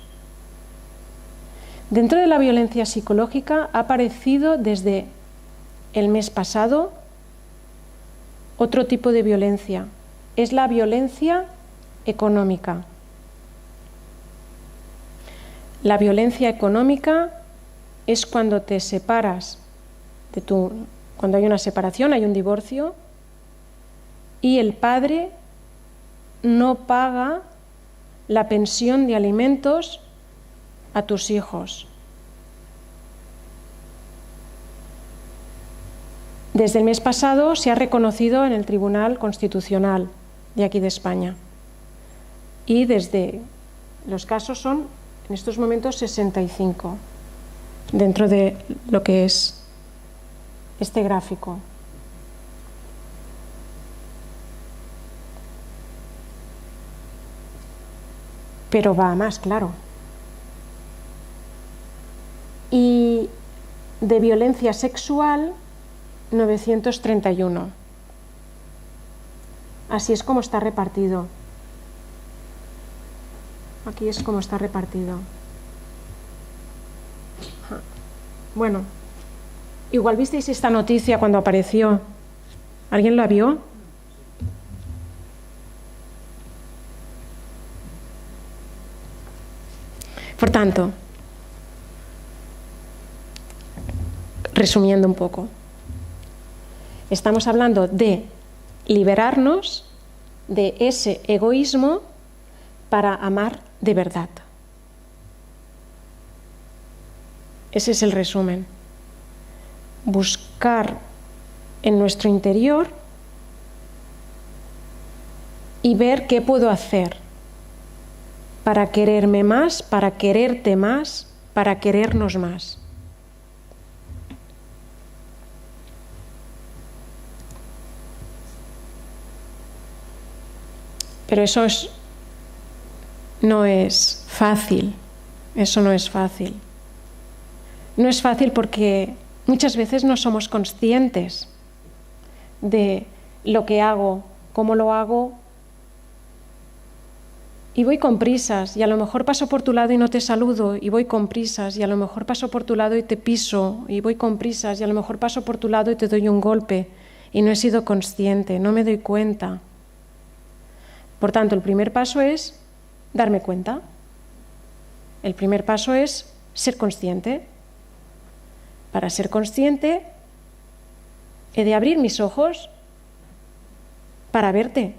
Dentro de la violencia psicológica ha aparecido desde el mes pasado otro tipo de violencia. Es la violencia económica. La violencia económica es cuando te separas cuando hay una separación, hay un divorcio, y el padre no paga la pensión de alimentos a tus hijos. Desde el mes pasado se ha reconocido en el Tribunal Constitucional de aquí de España. Y desde los casos son, en estos momentos, 65, dentro de lo que es este gráfico. Pero va a más, claro. Y de violencia sexual, 931. Así es como está repartido. Aquí es como está repartido. Bueno, igual visteis esta noticia cuando apareció. ¿Alguien la vio? Por tanto, resumiendo un poco, estamos hablando de liberarnos de ese egoísmo para amar de verdad. Ese es el resumen. Buscar en nuestro interior y ver qué puedo hacer para quererme más, para quererte más, para querernos más. Pero eso no es fácil. Eso no es fácil. No es fácil porque muchas veces no somos conscientes de lo que hago, cómo lo hago y voy con prisas, y a lo mejor paso por tu lado y no te saludo, y voy con prisas, y a lo mejor paso por tu lado y te piso, y voy con prisas, y a lo mejor paso por tu lado y te doy un golpe, y no he sido consciente, no me doy cuenta. Por tanto, el primer paso es darme cuenta. El primer paso es ser consciente. Para ser consciente, he de abrir mis ojos para verte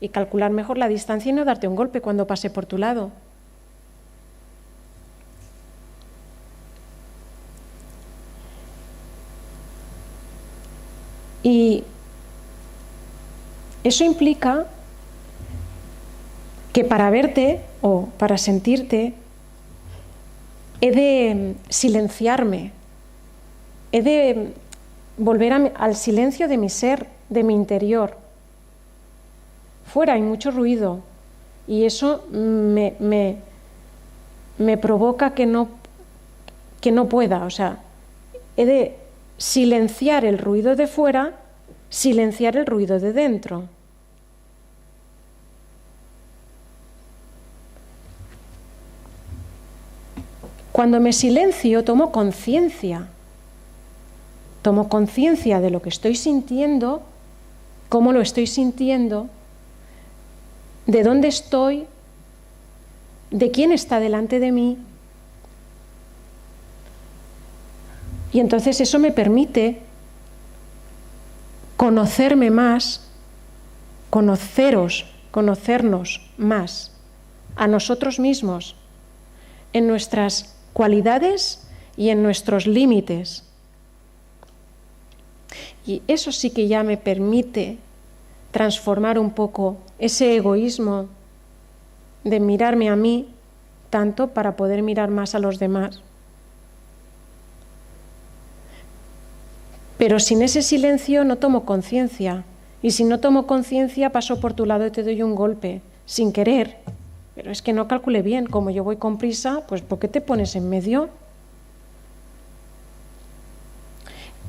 y calcular mejor la distancia y no darte un golpe cuando pase por tu lado. Y eso implica que para verte o para sentirte he de silenciarme, he de volver al silencio de mi ser, de mi interior. Fuera hay mucho ruido y eso me provoca que no pueda. O sea, he de silenciar el ruido de fuera, silenciar el ruido de dentro. Cuando me silencio, tomo conciencia de lo que estoy sintiendo, cómo lo estoy sintiendo, de dónde estoy, de quién está delante de mí. Y entonces eso me permite conocerme más, conocernos más a nosotros mismos, en nuestras cualidades y en nuestros límites. Y eso sí que ya me permite transformar un poco ese egoísmo de mirarme a mí tanto para poder mirar más a los demás. Pero sin ese silencio no tomo conciencia. Y si no tomo conciencia, paso por tu lado y te doy un golpe, sin querer. Pero es que no calculé bien. Como yo voy con prisa, pues ¿por qué te pones en medio?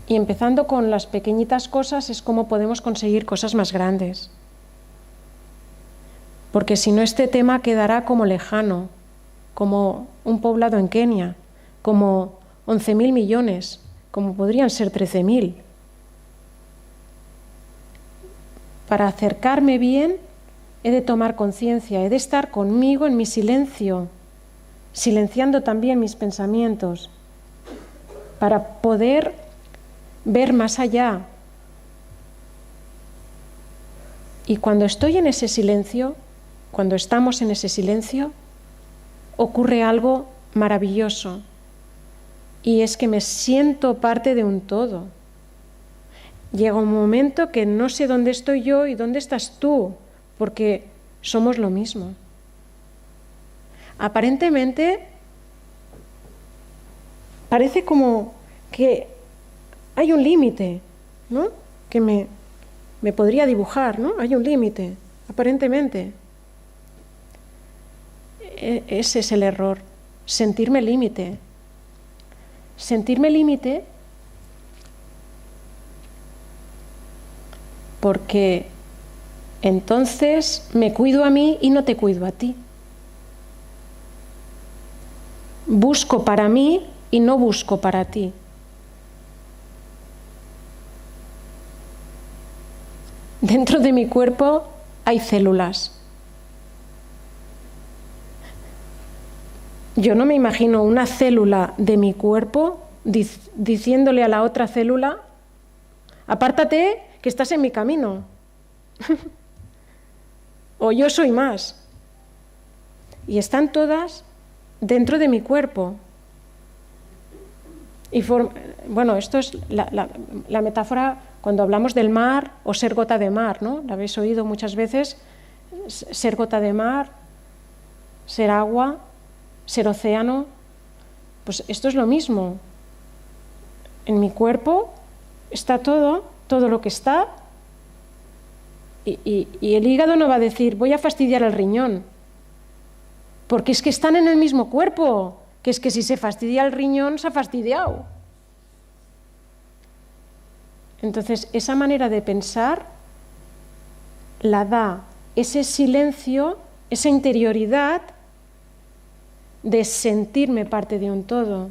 Y empezando con las pequeñitas cosas es como podemos conseguir cosas más grandes. Porque si no, este tema quedará como lejano, como un poblado en Kenia, como 11.000 millones, como podrían ser 13.000. Para acercarme bien, he de tomar conciencia, he de estar conmigo en mi silencio, silenciando también mis pensamientos, para poder ver más allá. Y cuando estoy en ese silencio, cuando estamos en ese silencio, ocurre algo maravilloso. Y es que me siento parte de un todo. Llega un momento que no sé dónde estoy yo y dónde estás tú, porque somos lo mismo. Aparentemente, parece como que hay un límite, ¿no? Que me podría dibujar, ¿no? Hay un límite, aparentemente. Ese es el error, sentirme límite. Sentirme límite porque entonces me cuido a mí y no te cuido a ti. Busco para mí y no busco para ti. Dentro de mi cuerpo hay células. Yo no me imagino una célula de mi cuerpo diciéndole a la otra célula: apártate, que estás en mi camino. O yo soy más. Y están todas dentro de mi cuerpo. Y bueno, esto es la metáfora cuando hablamos del mar o ser gota de mar, ¿no? Lo habéis oído muchas veces, ser gota de mar, ser agua, ser océano. Pues esto es lo mismo. En mi cuerpo está todo lo que está, y el hígado no va a decir voy a fastidiar el riñón, porque es que están en el mismo cuerpo, que es que si se fastidia el riñón se ha fastidiado. Entonces esa manera de pensar la da ese silencio, esa interioridad de sentirme parte de un todo,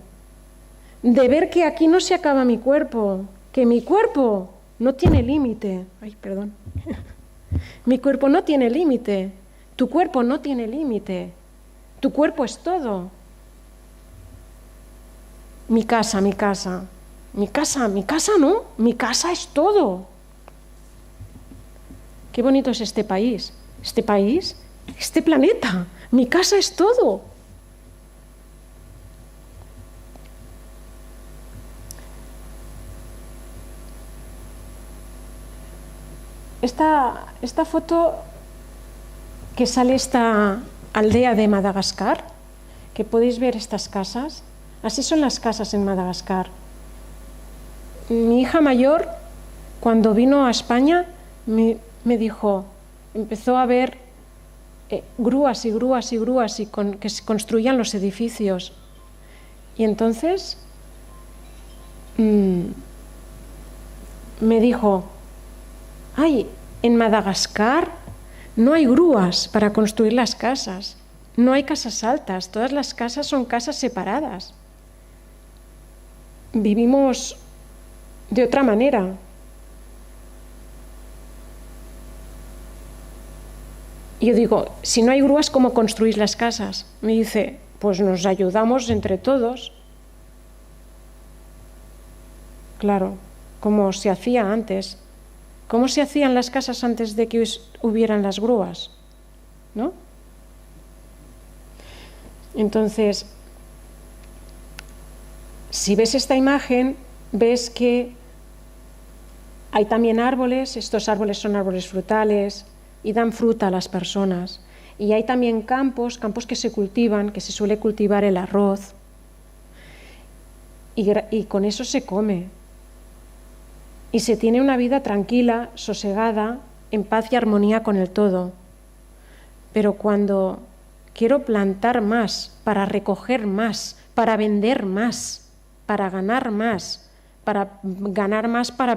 de ver que aquí no se acaba mi cuerpo, que mi cuerpo no tiene límite. Ay, perdón. Mi cuerpo no tiene límite, tu cuerpo no tiene límite, tu cuerpo es todo. Mi casa no, mi casa es todo. Qué bonito es este país, este planeta, mi casa es todo. Esta foto que sale esta aldea de Madagascar, que podéis ver estas casas, así son las casas en Madagascar. Mi hija mayor, cuando vino a España, me dijo, empezó a ver grúas y grúas y grúas que se construían los edificios. Y entonces me dijo, ay, en Madagascar no hay grúas para construir las casas, no hay casas altas, todas las casas son casas separadas. Vivimos de otra manera. Y yo digo, si no hay grúas, ¿cómo construís las casas? Me dice, pues nos ayudamos entre todos. Claro, como se hacía antes. ¿Cómo se hacían las casas antes de que hubieran las grúas? ¿No? Entonces, si ves esta imagen, ves que hay también árboles, estos árboles son árboles frutales y dan fruta a las personas. Y hay también campos que se cultivan, que se suele cultivar el arroz, y con eso se come. Y se tiene una vida tranquila, sosegada, en paz y armonía con el todo. Pero cuando quiero plantar más, para recoger más, para vender más, para ganar más, para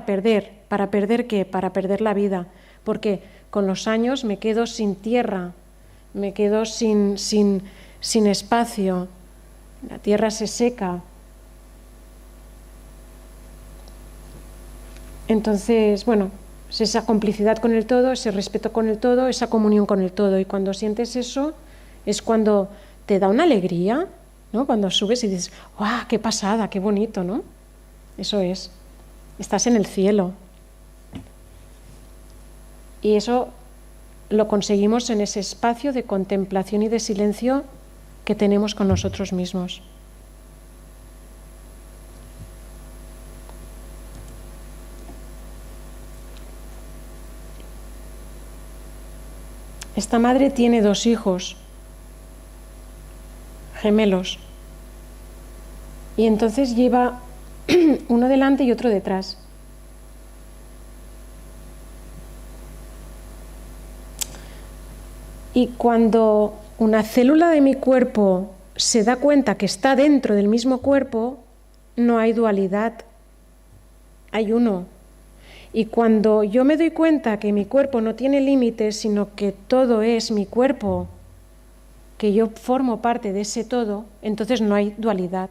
perder. ¿Para perder qué? Para perder la vida. Porque con los años me quedo sin tierra, me quedo sin espacio, la tierra se seca. Entonces, bueno, es esa complicidad con el todo, ese respeto con el todo, esa comunión con el todo. Y cuando sientes eso, es cuando te da una alegría, ¿no? Cuando subes y dices, ¡guau, qué pasada, qué bonito!, ¿no? Eso es. Estás en el cielo. Y eso lo conseguimos en ese espacio de contemplación y de silencio que tenemos con nosotros mismos. Esta madre tiene 2 hijos gemelos y entonces lleva uno delante y otro detrás. Y cuando una célula de mi cuerpo se da cuenta que está dentro del mismo cuerpo, no hay dualidad, hay uno. Y cuando yo me doy cuenta que mi cuerpo no tiene límites, sino que todo es mi cuerpo, que yo formo parte de ese todo, entonces no hay dualidad.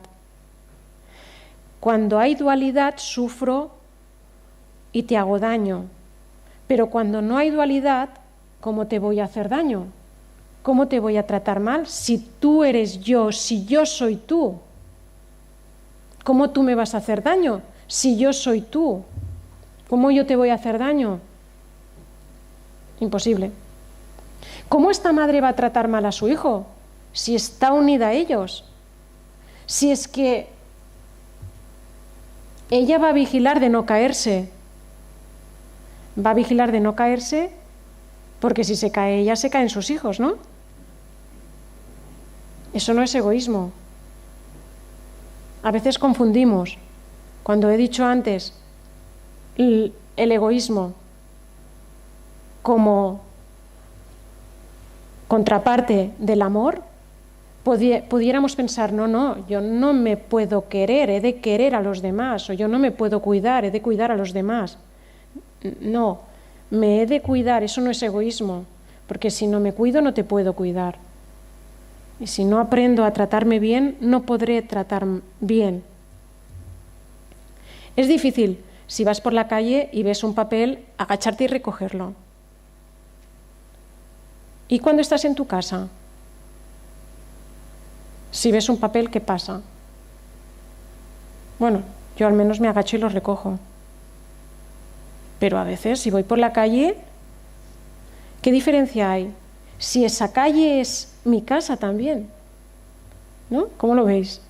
Cuando hay dualidad, sufro y te hago daño. Pero cuando no hay dualidad, ¿cómo te voy a hacer daño? ¿Cómo te voy a tratar mal? Si tú eres yo, si yo soy tú, ¿cómo tú me vas a hacer daño? Si yo soy tú, ¿cómo yo te voy a hacer daño? Imposible. ¿Cómo esta madre va a tratar mal a su hijo? Si está unida a ellos. Si es que ella va a vigilar de no caerse. Va a vigilar de no caerse porque si se cae ella, se caen sus hijos, ¿no? Eso no es egoísmo. A veces confundimos, cuando he dicho antes, el egoísmo como contraparte del amor, pudiéramos pensar, no, yo no me puedo querer, he de querer a los demás, o yo no me puedo cuidar, he de cuidar a los demás. No, me he de cuidar, eso no es egoísmo, porque si no me cuido no te puedo cuidar. Y si no aprendo a tratarme bien, no podré tratar bien. Es difícil, si vas por la calle y ves un papel, agacharte y recogerlo. ¿Y cuando estás en tu casa? Si ves un papel, ¿qué pasa? Bueno, yo al menos me agacho y lo recojo. Pero a veces, si voy por la calle, ¿qué diferencia hay? Si esa calle es mi casa también, ¿no? ¿Cómo lo veis?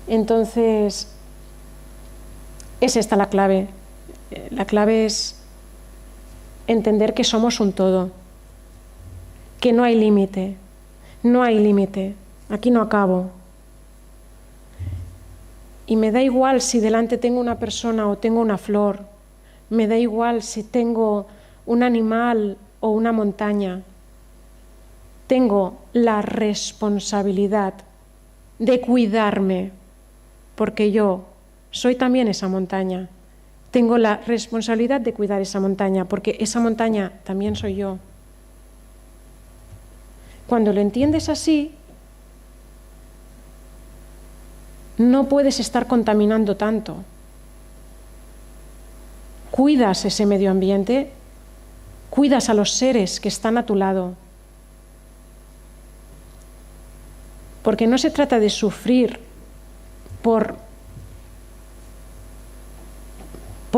Entonces, es esta la clave. La clave es entender que somos un todo, que no hay límite, no hay límite, aquí no acabo. Y me da igual si delante tengo una persona o tengo una flor, me da igual si tengo un animal o una montaña. Tengo la responsabilidad de cuidarme, porque yo soy también esa montaña. Tengo la responsabilidad de cuidar esa montaña, porque esa montaña también soy yo. Cuando lo entiendes así, no puedes estar contaminando tanto. Cuidas ese medio ambiente, cuidas a los seres que están a tu lado. Porque no se trata de sufrir por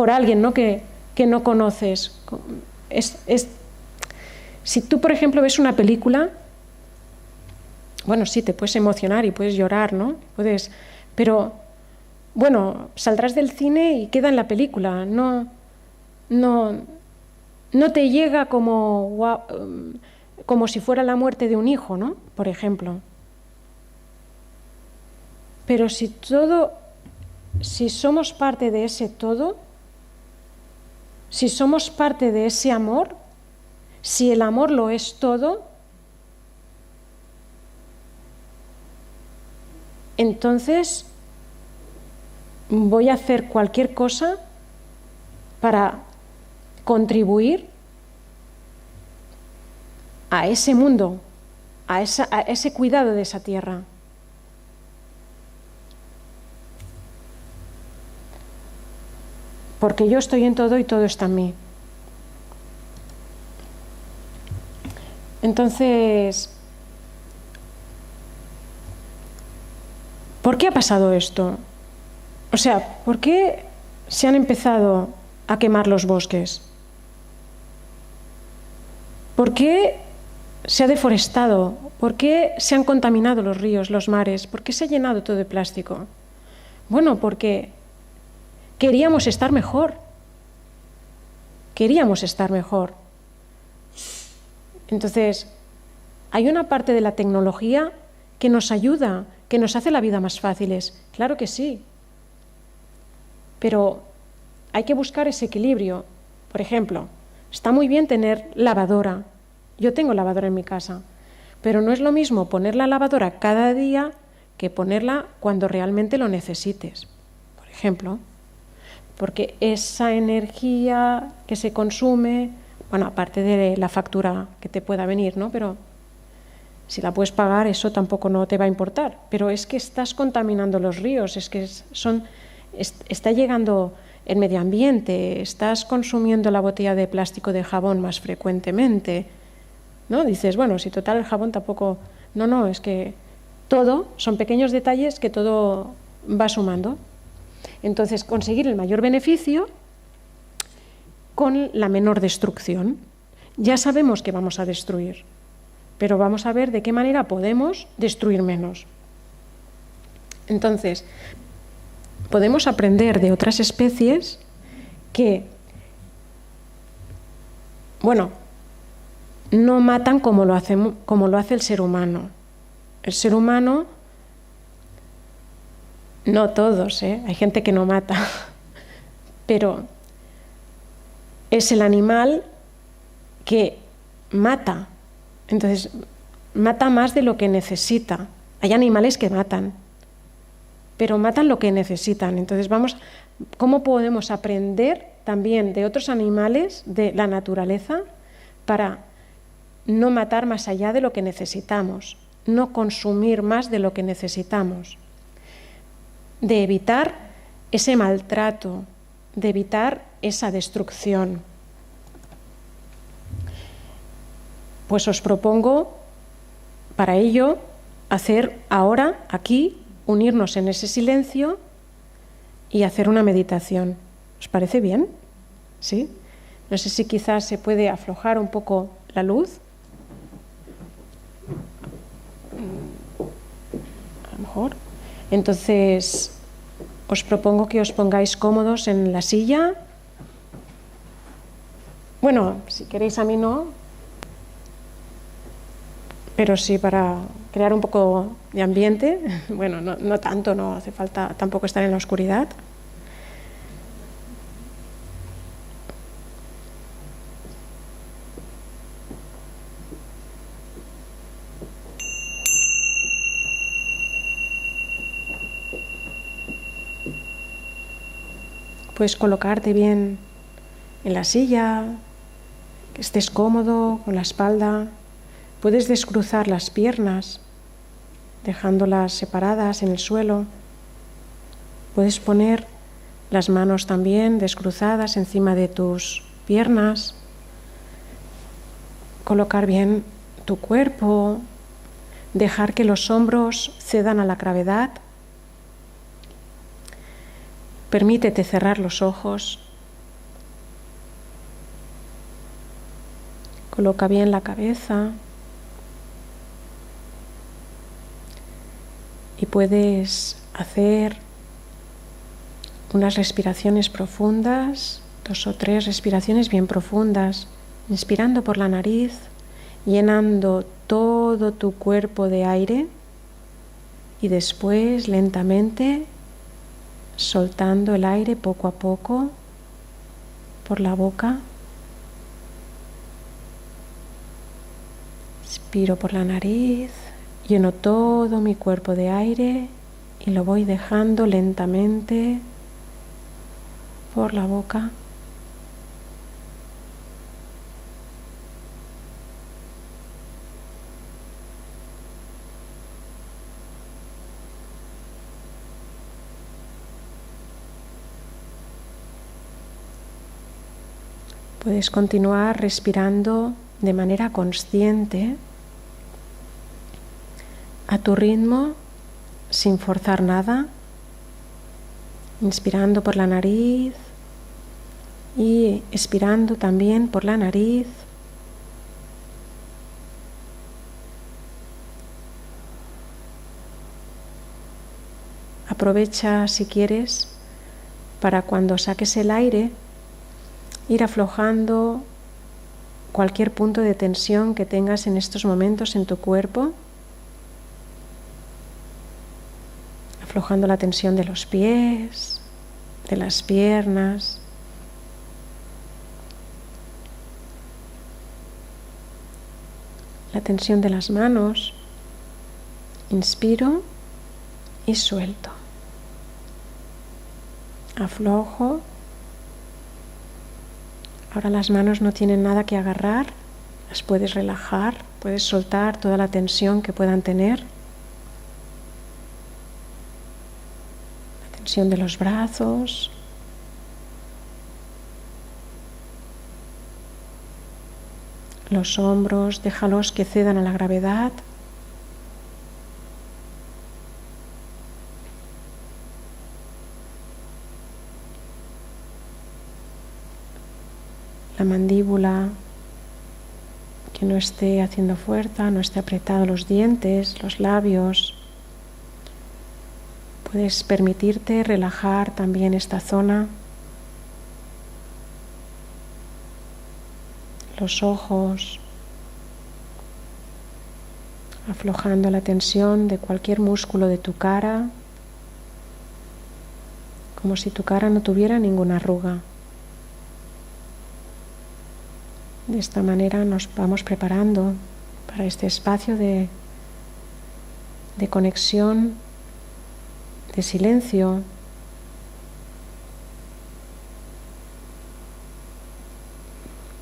alguien, ¿no? que no conoces. Si tú, por ejemplo, ves una película, bueno, sí, te puedes emocionar y puedes llorar, ¿no? Pero, bueno, saldrás del cine y queda en la película. No te llega como si fuera la muerte de un hijo, ¿no? Por ejemplo. Pero si somos parte de ese todo, si somos parte de ese amor, si el amor lo es todo, entonces voy a hacer cualquier cosa para contribuir a ese mundo, a ese cuidado de esa tierra. Porque yo estoy en todo y todo está en mí. Entonces, ¿por qué ha pasado esto? O sea, ¿por qué se han empezado a quemar los bosques? ¿Por qué se ha deforestado? ¿Por qué se han contaminado los ríos, los mares? ¿Por qué se ha llenado todo de plástico? Bueno, porque queríamos estar mejor. Queríamos estar mejor. Entonces, hay una parte de la tecnología que nos ayuda, que nos hace la vida más fáciles. Claro que sí. Pero hay que buscar ese equilibrio. Por ejemplo, está muy bien tener lavadora. Yo tengo lavadora en mi casa. Pero no es lo mismo poner la lavadora cada día que ponerla cuando realmente lo necesites. Por ejemplo, porque esa energía que se consume, bueno, aparte de la factura que te pueda venir, ¿no? Pero si la puedes pagar, eso tampoco no te va a importar. Pero es que estás contaminando los ríos, es que está llegando el medio ambiente, estás consumiendo la botella de plástico de jabón más frecuentemente, ¿no? Dices, bueno, si total el jabón tampoco... No, es que todo, son pequeños detalles que todo va sumando. Entonces, conseguir el mayor beneficio con la menor destrucción. Ya sabemos que vamos a destruir, pero vamos a ver de qué manera podemos destruir menos. Entonces, podemos aprender de otras especies que, bueno, no matan como lo hace el ser humano. El ser humano, no todos, hay gente que no mata, pero es el animal que mata. Entonces, mata más de lo que necesita. Hay animales que matan, pero matan lo que necesitan. Entonces, ¿cómo podemos aprender también de otros animales, de la naturaleza, para no matar más allá de lo que necesitamos, no consumir más de lo que necesitamos, de evitar ese maltrato, de evitar esa destrucción. Pues os propongo, para ello, hacer ahora, aquí, unirnos en ese silencio y hacer una meditación. ¿Os parece bien? ¿Sí? No sé si quizás se puede aflojar un poco la luz. A lo mejor. Entonces, os propongo que os pongáis cómodos en la silla. Bueno, si queréis, a mí no. Pero sí para crear un poco de ambiente. Bueno, no tanto, no hace falta tampoco estar en la oscuridad. Puedes colocarte bien en la silla, que estés cómodo con la espalda. Puedes descruzar las piernas, dejándolas separadas en el suelo. Puedes poner las manos también descruzadas encima de tus piernas. Colocar bien tu cuerpo, dejar que los hombros cedan a la gravedad. Permítete cerrar los ojos. Coloca bien la cabeza. Y puedes hacer unas respiraciones profundas, 2 o 3 respiraciones bien profundas, inspirando por la nariz, llenando todo tu cuerpo de aire y después lentamente soltando el aire poco a poco por la boca. Inspiro por la nariz, lleno todo mi cuerpo de aire y lo voy dejando lentamente por la boca. Puedes continuar respirando de manera consciente, a tu ritmo, sin forzar nada, inspirando por la nariz y expirando también por la nariz. Aprovecha, si quieres, para cuando saques el aire, ir aflojando cualquier punto de tensión que tengas en estos momentos en tu cuerpo, aflojando la tensión de los pies, de las piernas, la tensión de las manos. Inspiro y suelto. Aflojo. Ahora las manos no tienen nada que agarrar, las puedes relajar, puedes soltar toda la tensión que puedan tener. La tensión de los brazos. Los hombros, déjalos que cedan a la gravedad. La mandíbula, que no esté haciendo fuerza, no esté apretado los dientes, los labios. Puedes permitirte relajar también esta zona. Los ojos, aflojando la tensión de cualquier músculo de tu cara, como si tu cara no tuviera ninguna arruga. De esta manera nos vamos preparando para este espacio de conexión, de silencio,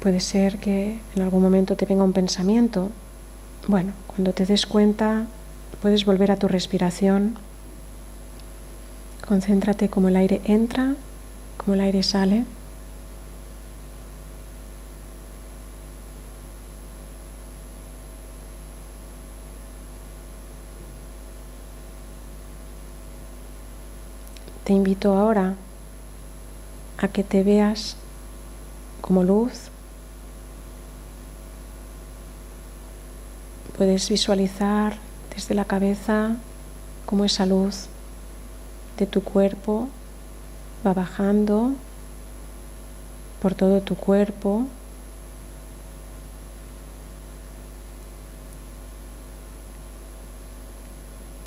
Puede ser que en algún momento te venga un pensamiento. Bueno, cuando te des cuenta, puedes volver a tu respiración. Concéntrate cómo el aire entra, cómo el aire sale. Te invito ahora a que te veas como luz. Puedes visualizar desde la cabeza cómo esa luz de tu cuerpo va bajando por todo tu cuerpo,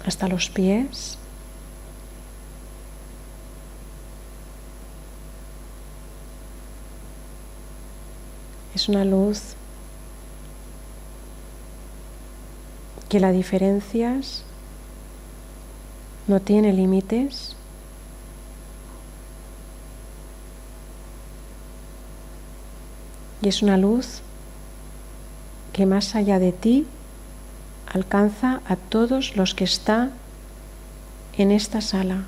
hasta los pies. Es una luz que la diferencias, no tiene límites. Y es una luz que más allá de ti alcanza a todos los que están en esta sala.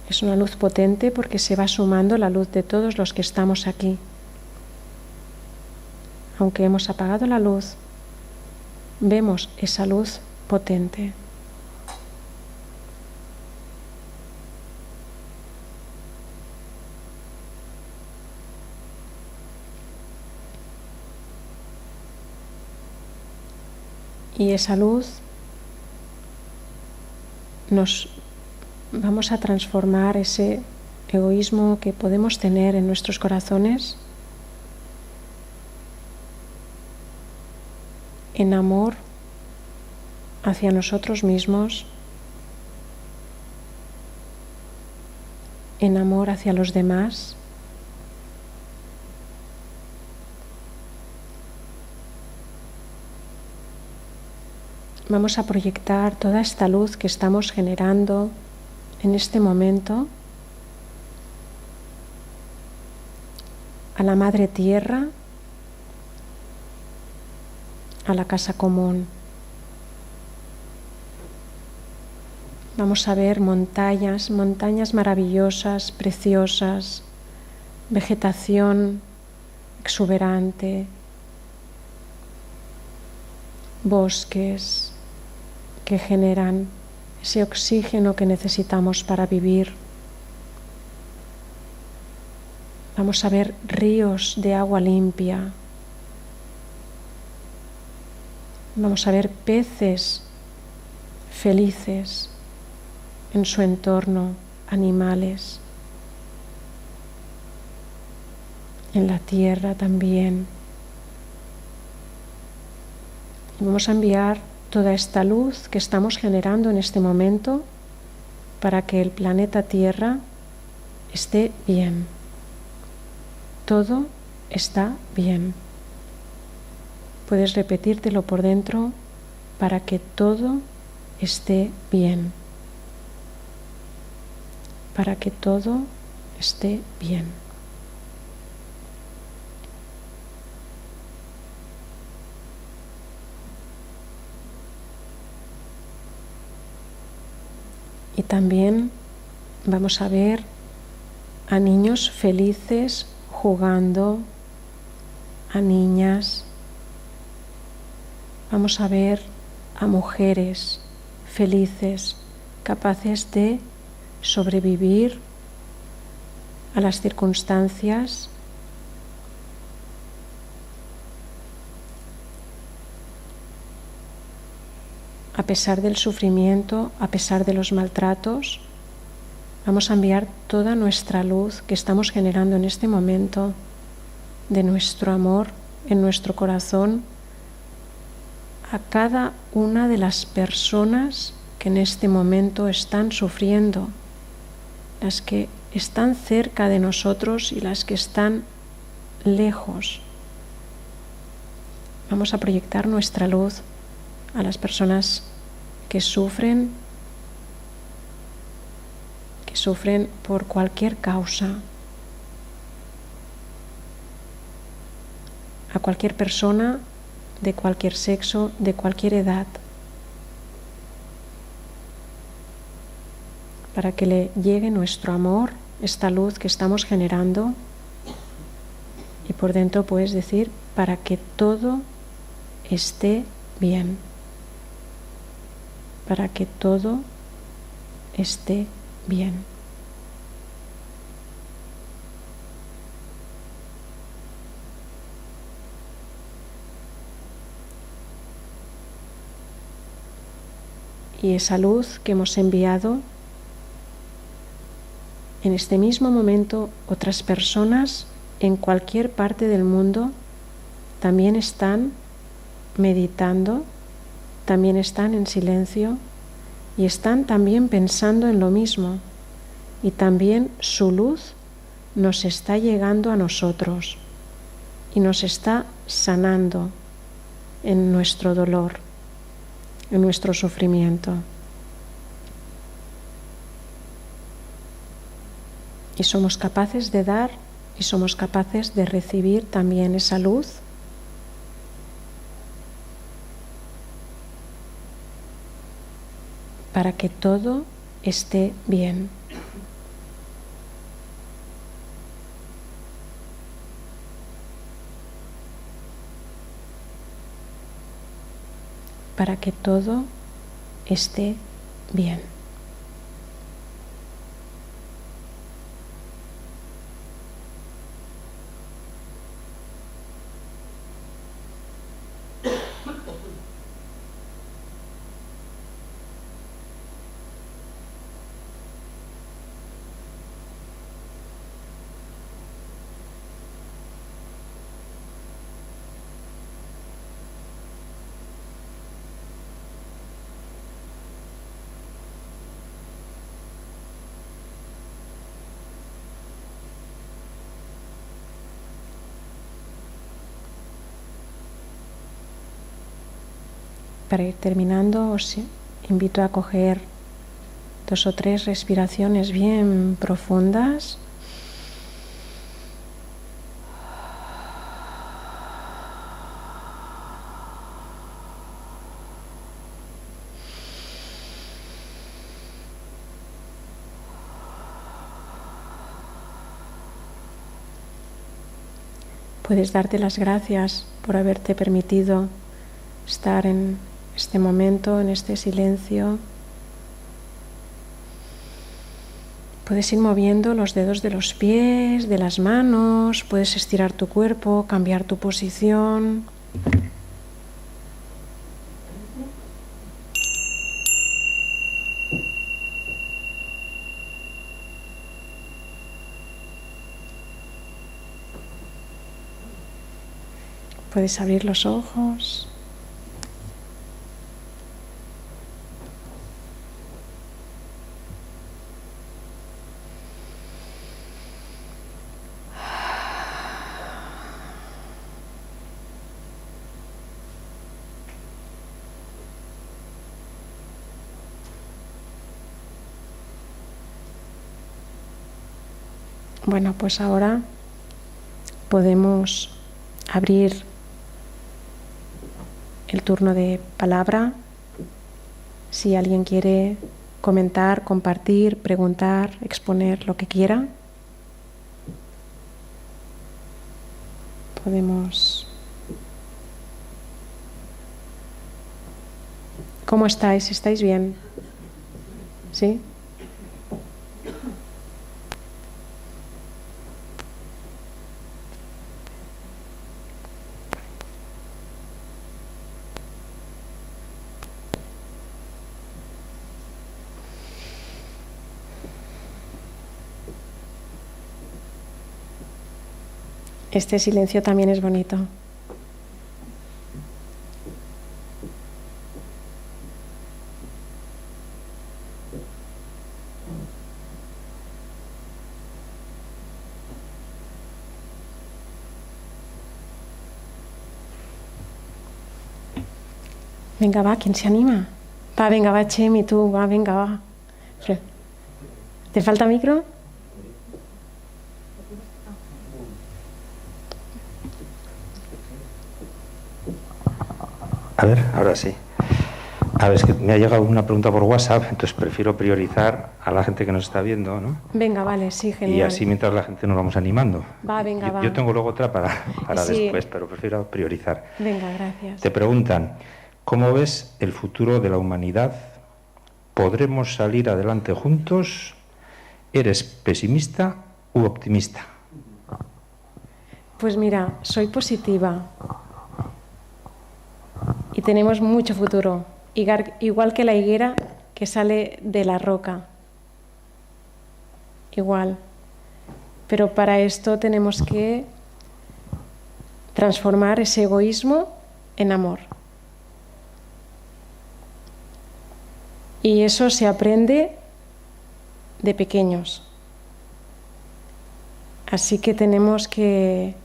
Es una luz potente porque se va sumando la luz de todos los que estamos aquí. Aunque hemos apagado la luz, vemos esa luz potente. Y esa luz vamos a transformar ese egoísmo que podemos tener en nuestros corazones en amor hacia nosotros mismos, en amor hacia los demás, vamos a proyectar toda esta luz que estamos generando en este momento a la Madre Tierra, a la casa común. Vamos a ver montañas maravillosas, preciosas, vegetación exuberante, bosques que generan ese oxígeno que necesitamos para vivir. Vamos a ver ríos de agua limpia. Vamos a ver peces felices en su entorno, animales. En la tierra también. Y vamos a enviar toda esta luz que estamos generando en este momento para que el planeta Tierra esté bien. Todo está bien. Puedes repetírtelo por dentro para que todo esté bien. Para que todo esté bien. Y también vamos a ver a niños felices jugando, a niñas. Vamos a ver a mujeres felices, capaces de sobrevivir a las circunstancias, a pesar del sufrimiento, a pesar de los maltratos. Vamos a enviar toda nuestra luz que estamos generando en este momento, de nuestro amor en nuestro corazón, a cada una de las personas que en este momento están sufriendo, las que están cerca de nosotros y las que están lejos. Vamos a proyectar nuestra luz a las personas que sufren por cualquier causa, a cualquier persona de cualquier sexo, de cualquier edad, para que le llegue nuestro amor, esta luz que estamos generando, y por dentro puedes decir, para que todo esté bien, para que todo esté bien. Y esa luz que hemos enviado, en este mismo momento otras personas en cualquier parte del mundo también están meditando, también están en silencio y están también pensando en lo mismo, y también su luz nos está llegando a nosotros y nos está sanando en nuestro dolor, en nuestro sufrimiento. Y somos capaces de dar y somos capaces de recibir también esa luz para que todo esté bien. Para que todo esté bien. Para ir terminando, os invito a coger 2 o 3 respiraciones bien profundas. Puedes darte las gracias por haberte permitido estar en este momento, en este silencio. Puedes ir moviendo los dedos de los pies, de las manos, puedes estirar tu cuerpo, cambiar tu posición. Puedes abrir los ojos. Bueno, pues ahora podemos abrir el turno de palabra. Si alguien quiere comentar, compartir, preguntar, exponer lo que quiera, podemos. ¿Cómo estáis? ¿Estáis bien? ¿Sí? Este silencio también es bonito. Venga, va, ¿quién se anima? Va, venga, va, Chemi, tú, va, venga, va. ¿Te falta micro? A ver, ahora sí. A ver, es que me ha llegado una pregunta por WhatsApp, entonces prefiero priorizar a la gente que nos está viendo, ¿no? Venga, vale, sí, genial. Y así mientras la gente nos vamos animando. Va, venga, va. Yo tengo luego otra para Sí. después, pero prefiero priorizar. Venga, gracias. Te preguntan, ¿cómo ves el futuro de la humanidad? ¿Podremos salir adelante juntos? ¿Eres pesimista u optimista? Pues mira, soy positiva y tenemos mucho futuro, igual que la higuera que sale de la roca, igual. Pero para esto tenemos que transformar ese egoísmo en amor. Y eso se aprende de pequeños. Así que tenemos que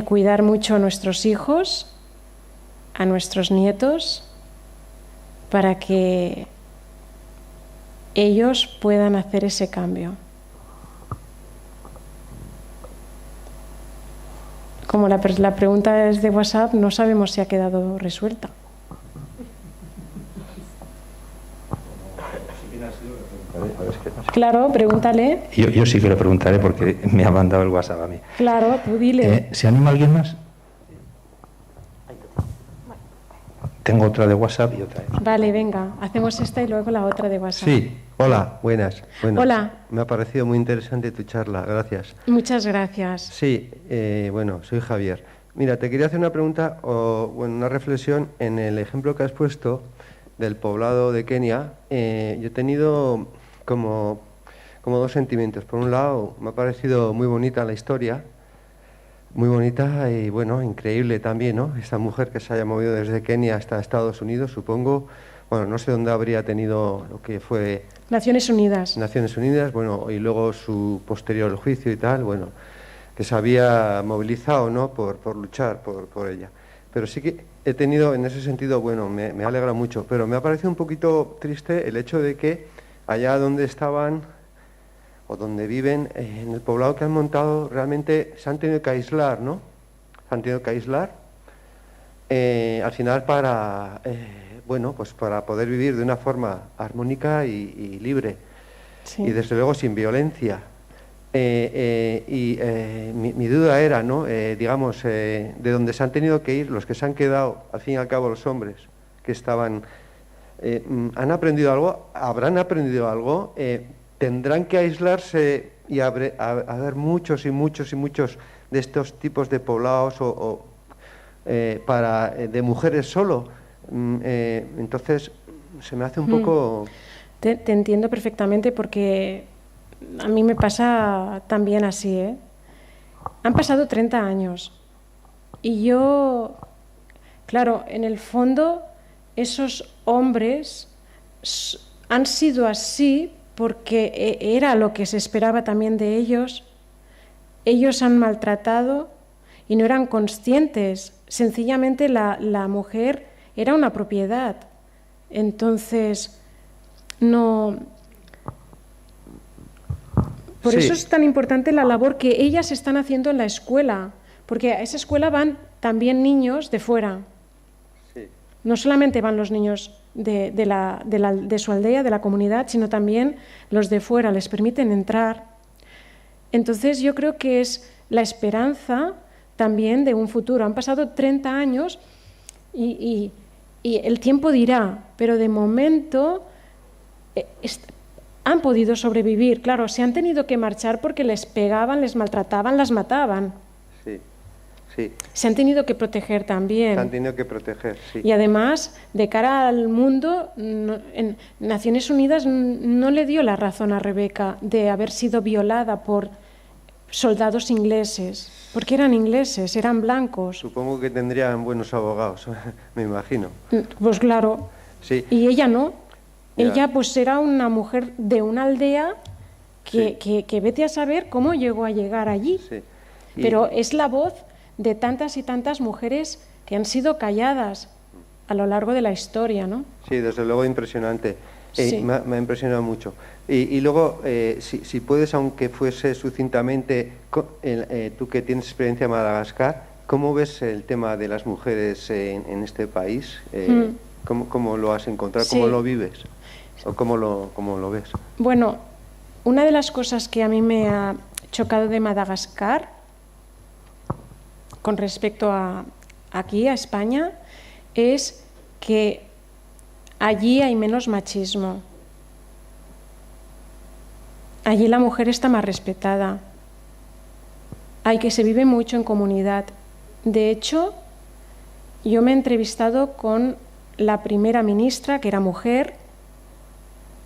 cuidar mucho a nuestros hijos, a nuestros nietos, para que ellos puedan hacer ese cambio. Como la pregunta es de WhatsApp, no sabemos si ha quedado resuelta. Claro, pregúntale. Yo sí que le preguntaré porque me ha mandado el WhatsApp a mí. Claro, tú dile. ¿Se anima alguien más? Tengo otra de WhatsApp y otra. Vale, venga, hacemos esta y luego la otra de WhatsApp. Sí, hola, buenas. Bueno, Hola. Me ha parecido muy interesante tu charla, gracias. Muchas gracias. Sí, bueno, soy Javier. Mira, te quería hacer una pregunta o una reflexión en el ejemplo que has puesto del poblado de Kenia. Yo he tenido como dos sentimientos. Por un lado, me ha parecido muy bonita la historia, muy bonita y, bueno, increíble también, ¿no? Esta mujer que se haya movido desde Kenia hasta Estados Unidos, supongo, bueno, no sé dónde habría tenido lo que fue Naciones Unidas. Naciones Unidas, bueno, y luego su posterior juicio y tal, bueno, que se había movilizado, ¿no?, por luchar por ella. Pero sí que he tenido, en ese sentido, bueno, me alegra mucho, pero me ha parecido un poquito triste el hecho de que allá donde estaban o donde viven, en el poblado que han montado, realmente se han tenido que aislar, ¿no? Se han tenido que aislar, al final para, bueno, pues para poder vivir de una forma armónica y libre, Sí. y desde luego sin violencia. Mi duda era, ¿no?, digamos, de donde se han tenido que ir, los que se han quedado, al fin y al cabo los hombres que estaban, ¿han aprendido algo? ¿Habrán aprendido algo? ¿Tendrán que aislarse y haber muchos y muchos y muchos de estos tipos de poblados de mujeres solo? Entonces, se me hace un poco... Te entiendo perfectamente porque a mí me pasa también así, ¿eh? Han pasado 30 años y yo, claro, en el fondo esos hombres han sido así porque era lo que se esperaba también de ellos. Ellos han maltratado y no eran conscientes. Sencillamente la mujer era una propiedad. Entonces, no... Por Sí. eso es tan importante la labor que ellas están haciendo en la escuela, porque a esa escuela van también niños de fuera. Sí. No solamente van los niños de su aldea, de la comunidad, sino también los de fuera, les permiten entrar. Entonces yo creo que es la esperanza también de un futuro. Han pasado 30 años y el tiempo dirá, pero de momento han podido sobrevivir. Claro, se han tenido que marchar porque les pegaban, les maltrataban, las mataban. Sí, sí. Se han tenido que proteger también. Se han tenido que proteger, sí. Y además, de cara al mundo, en Naciones Unidas no le dio la razón a Rebeca de haber sido violada por soldados ingleses, porque eran ingleses, eran blancos. Supongo que tendrían buenos abogados, me imagino. Pues claro. Sí. Y ella no. Ya. Ella pues era una mujer de una aldea que vete a saber cómo llegó a llegar allí. Sí. Y- Pero es la voz de tantas y tantas mujeres que han sido calladas. a lo largo de la historia, ¿no? Sí, desde luego impresionante. Sí. Me ha impresionado mucho. Y luego, si puedes, aunque fuese sucintamente, tú que tienes experiencia en Madagascar, ¿cómo ves el tema de las mujeres en este país? ¿Cómo lo has encontrado? Sí. ¿Cómo lo vives? ¿O cómo lo ves? Bueno, una de las cosas que a mí me ha chocado de Madagascar con respecto a aquí, a España, es que allí hay menos machismo. Allí la mujer está más respetada. Se vive mucho en comunidad. De hecho, yo me he entrevistado con la primera ministra, que era mujer.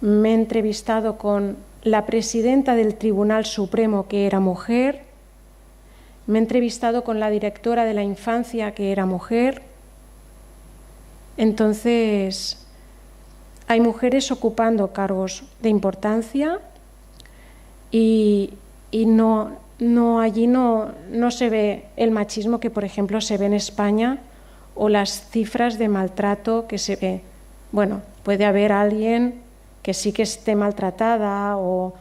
Me he entrevistado con la presidenta del Tribunal Supremo, que era mujer. Me he entrevistado con la directora de la infancia, que era mujer. Entonces, hay mujeres ocupando cargos de importancia y allí no se ve el machismo que, por ejemplo, se ve en España, o las cifras de maltrato que se ve. Bueno, puede haber alguien que sí que esté maltratada o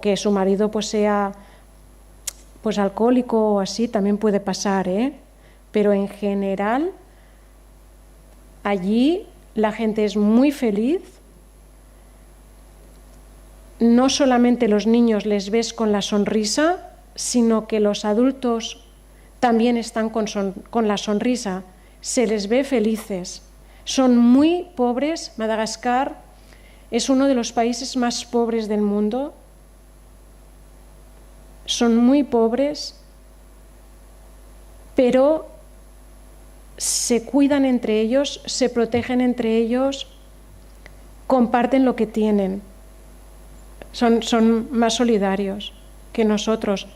que su marido pues sea pues alcohólico o así, también puede pasar, ¿eh? Pero en general allí la gente es muy feliz. No solamente los niños les ves con la sonrisa, sino que los adultos también están con la sonrisa, se les ve felices. Son muy pobres. Madagascar es uno de los países más pobres del mundo. Son muy pobres, pero se cuidan entre ellos, se protegen entre ellos, comparten lo que tienen. Son más solidarios que nosotros.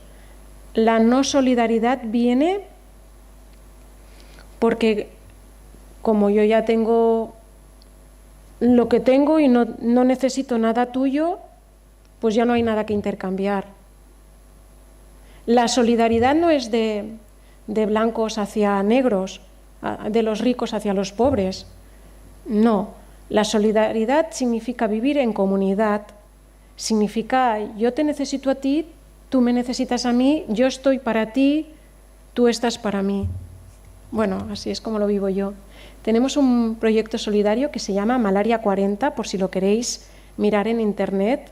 La no solidaridad viene porque, como yo ya tengo lo que tengo y no necesito nada tuyo, pues ya no hay nada que intercambiar. La solidaridad no es de blancos hacia negros, de los ricos hacia los pobres. No, la solidaridad significa vivir en comunidad. Significa, yo te necesito a ti, tú me necesitas a mí, yo estoy para ti, tú estás para mí. Bueno, así es como lo vivo yo. Tenemos un proyecto solidario que se llama Malaria 40, por si lo queréis mirar en internet.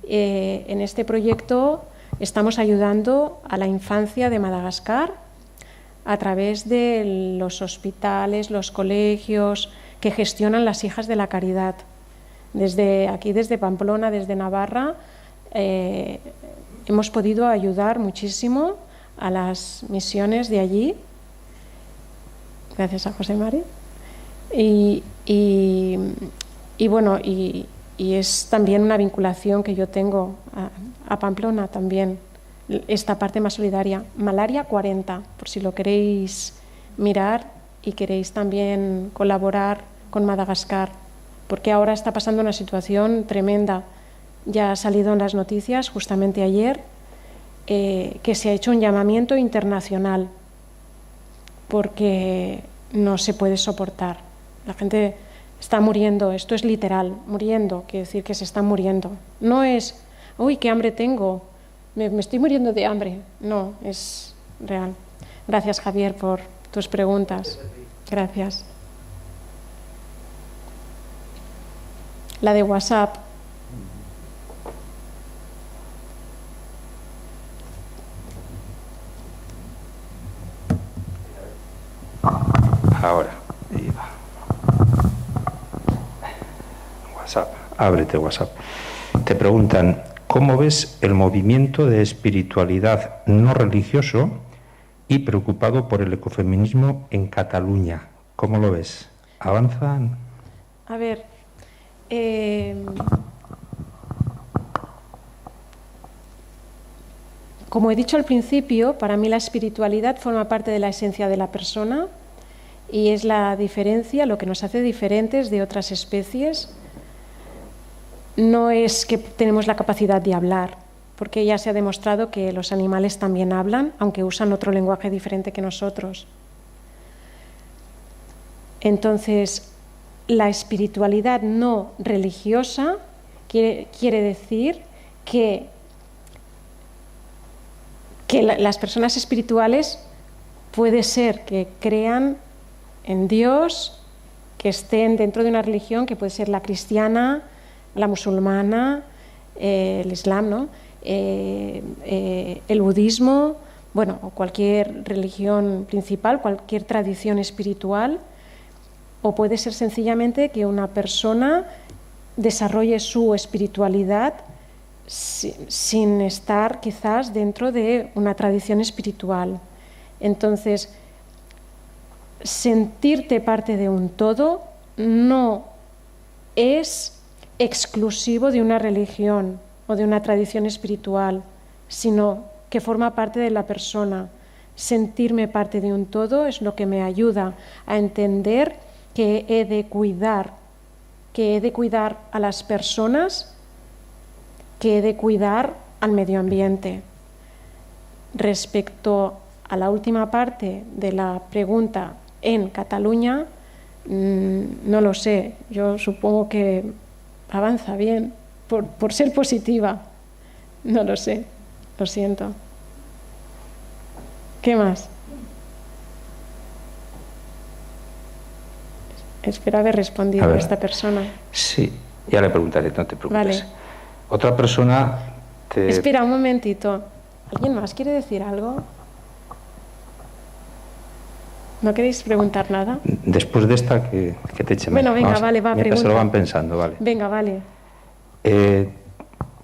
En este proyecto estamos ayudando a la infancia de Madagascar a través de los hospitales, los colegios que gestionan las Hijas de la Caridad. Desde Pamplona, desde Navarra, hemos podido ayudar muchísimo a las misiones de allí, gracias a José Mari. Y es también una vinculación que yo tengo a Pamplona también, esta parte más solidaria. Malaria 40, por si lo queréis mirar y queréis también colaborar con Madagascar, porque ahora está pasando una situación tremenda. Ya ha salido en las noticias justamente ayer que se ha hecho un llamamiento internacional porque no se puede soportar. La gente está muriendo, esto es literal, muriendo, quiere decir que se están muriendo. No es, uy, qué hambre tengo, me estoy muriendo de hambre. No, es real. Gracias, Javier, por tus preguntas. Gracias. La de WhatsApp. Ahora. WhatsApp. Ábrete WhatsApp. Te preguntan, ¿cómo ves el movimiento de espiritualidad no religioso y preocupado por el ecofeminismo en Cataluña? ¿Cómo lo ves? ¿Avanzan? A ver, como he dicho al principio, para mí la espiritualidad forma parte de la esencia de la persona y es la diferencia, lo que nos hace diferentes de otras especies. No es que tenemos la capacidad de hablar, porque ya se ha demostrado que los animales también hablan, aunque usan otro lenguaje diferente que nosotros. Entonces, la espiritualidad no religiosa quiere decir que las personas espirituales puede ser que crean en Dios, que estén dentro de una religión que puede ser la cristiana, la musulmana, el islam, ¿no? El budismo, bueno, o cualquier religión principal, cualquier tradición espiritual, o puede ser sencillamente que una persona desarrolle su espiritualidad sin estar quizás dentro de una tradición espiritual. Entonces, sentirte parte de un todo no es exclusivo de una religión o de una tradición espiritual, sino que forma parte de la persona. Sentirme parte de un todo es lo que me ayuda a entender que he de cuidar a las personas, que he de cuidar al medio ambiente. Respecto a la última parte de la pregunta en Cataluña, no lo sé, yo supongo que avanza bien, por ser positiva, no lo sé, lo siento. ¿Qué más? Espero haber respondido a esta persona. Sí, ya le preguntaré, no te preocupes. Vale. Otra persona te... Espera un momentito. ¿Alguien más quiere decir algo? ¿No queréis preguntar nada? Después de esta, que te eche mano. Bueno, venga, vale, va, mientras pregunta. se lo van pensando, vale. Venga, vale.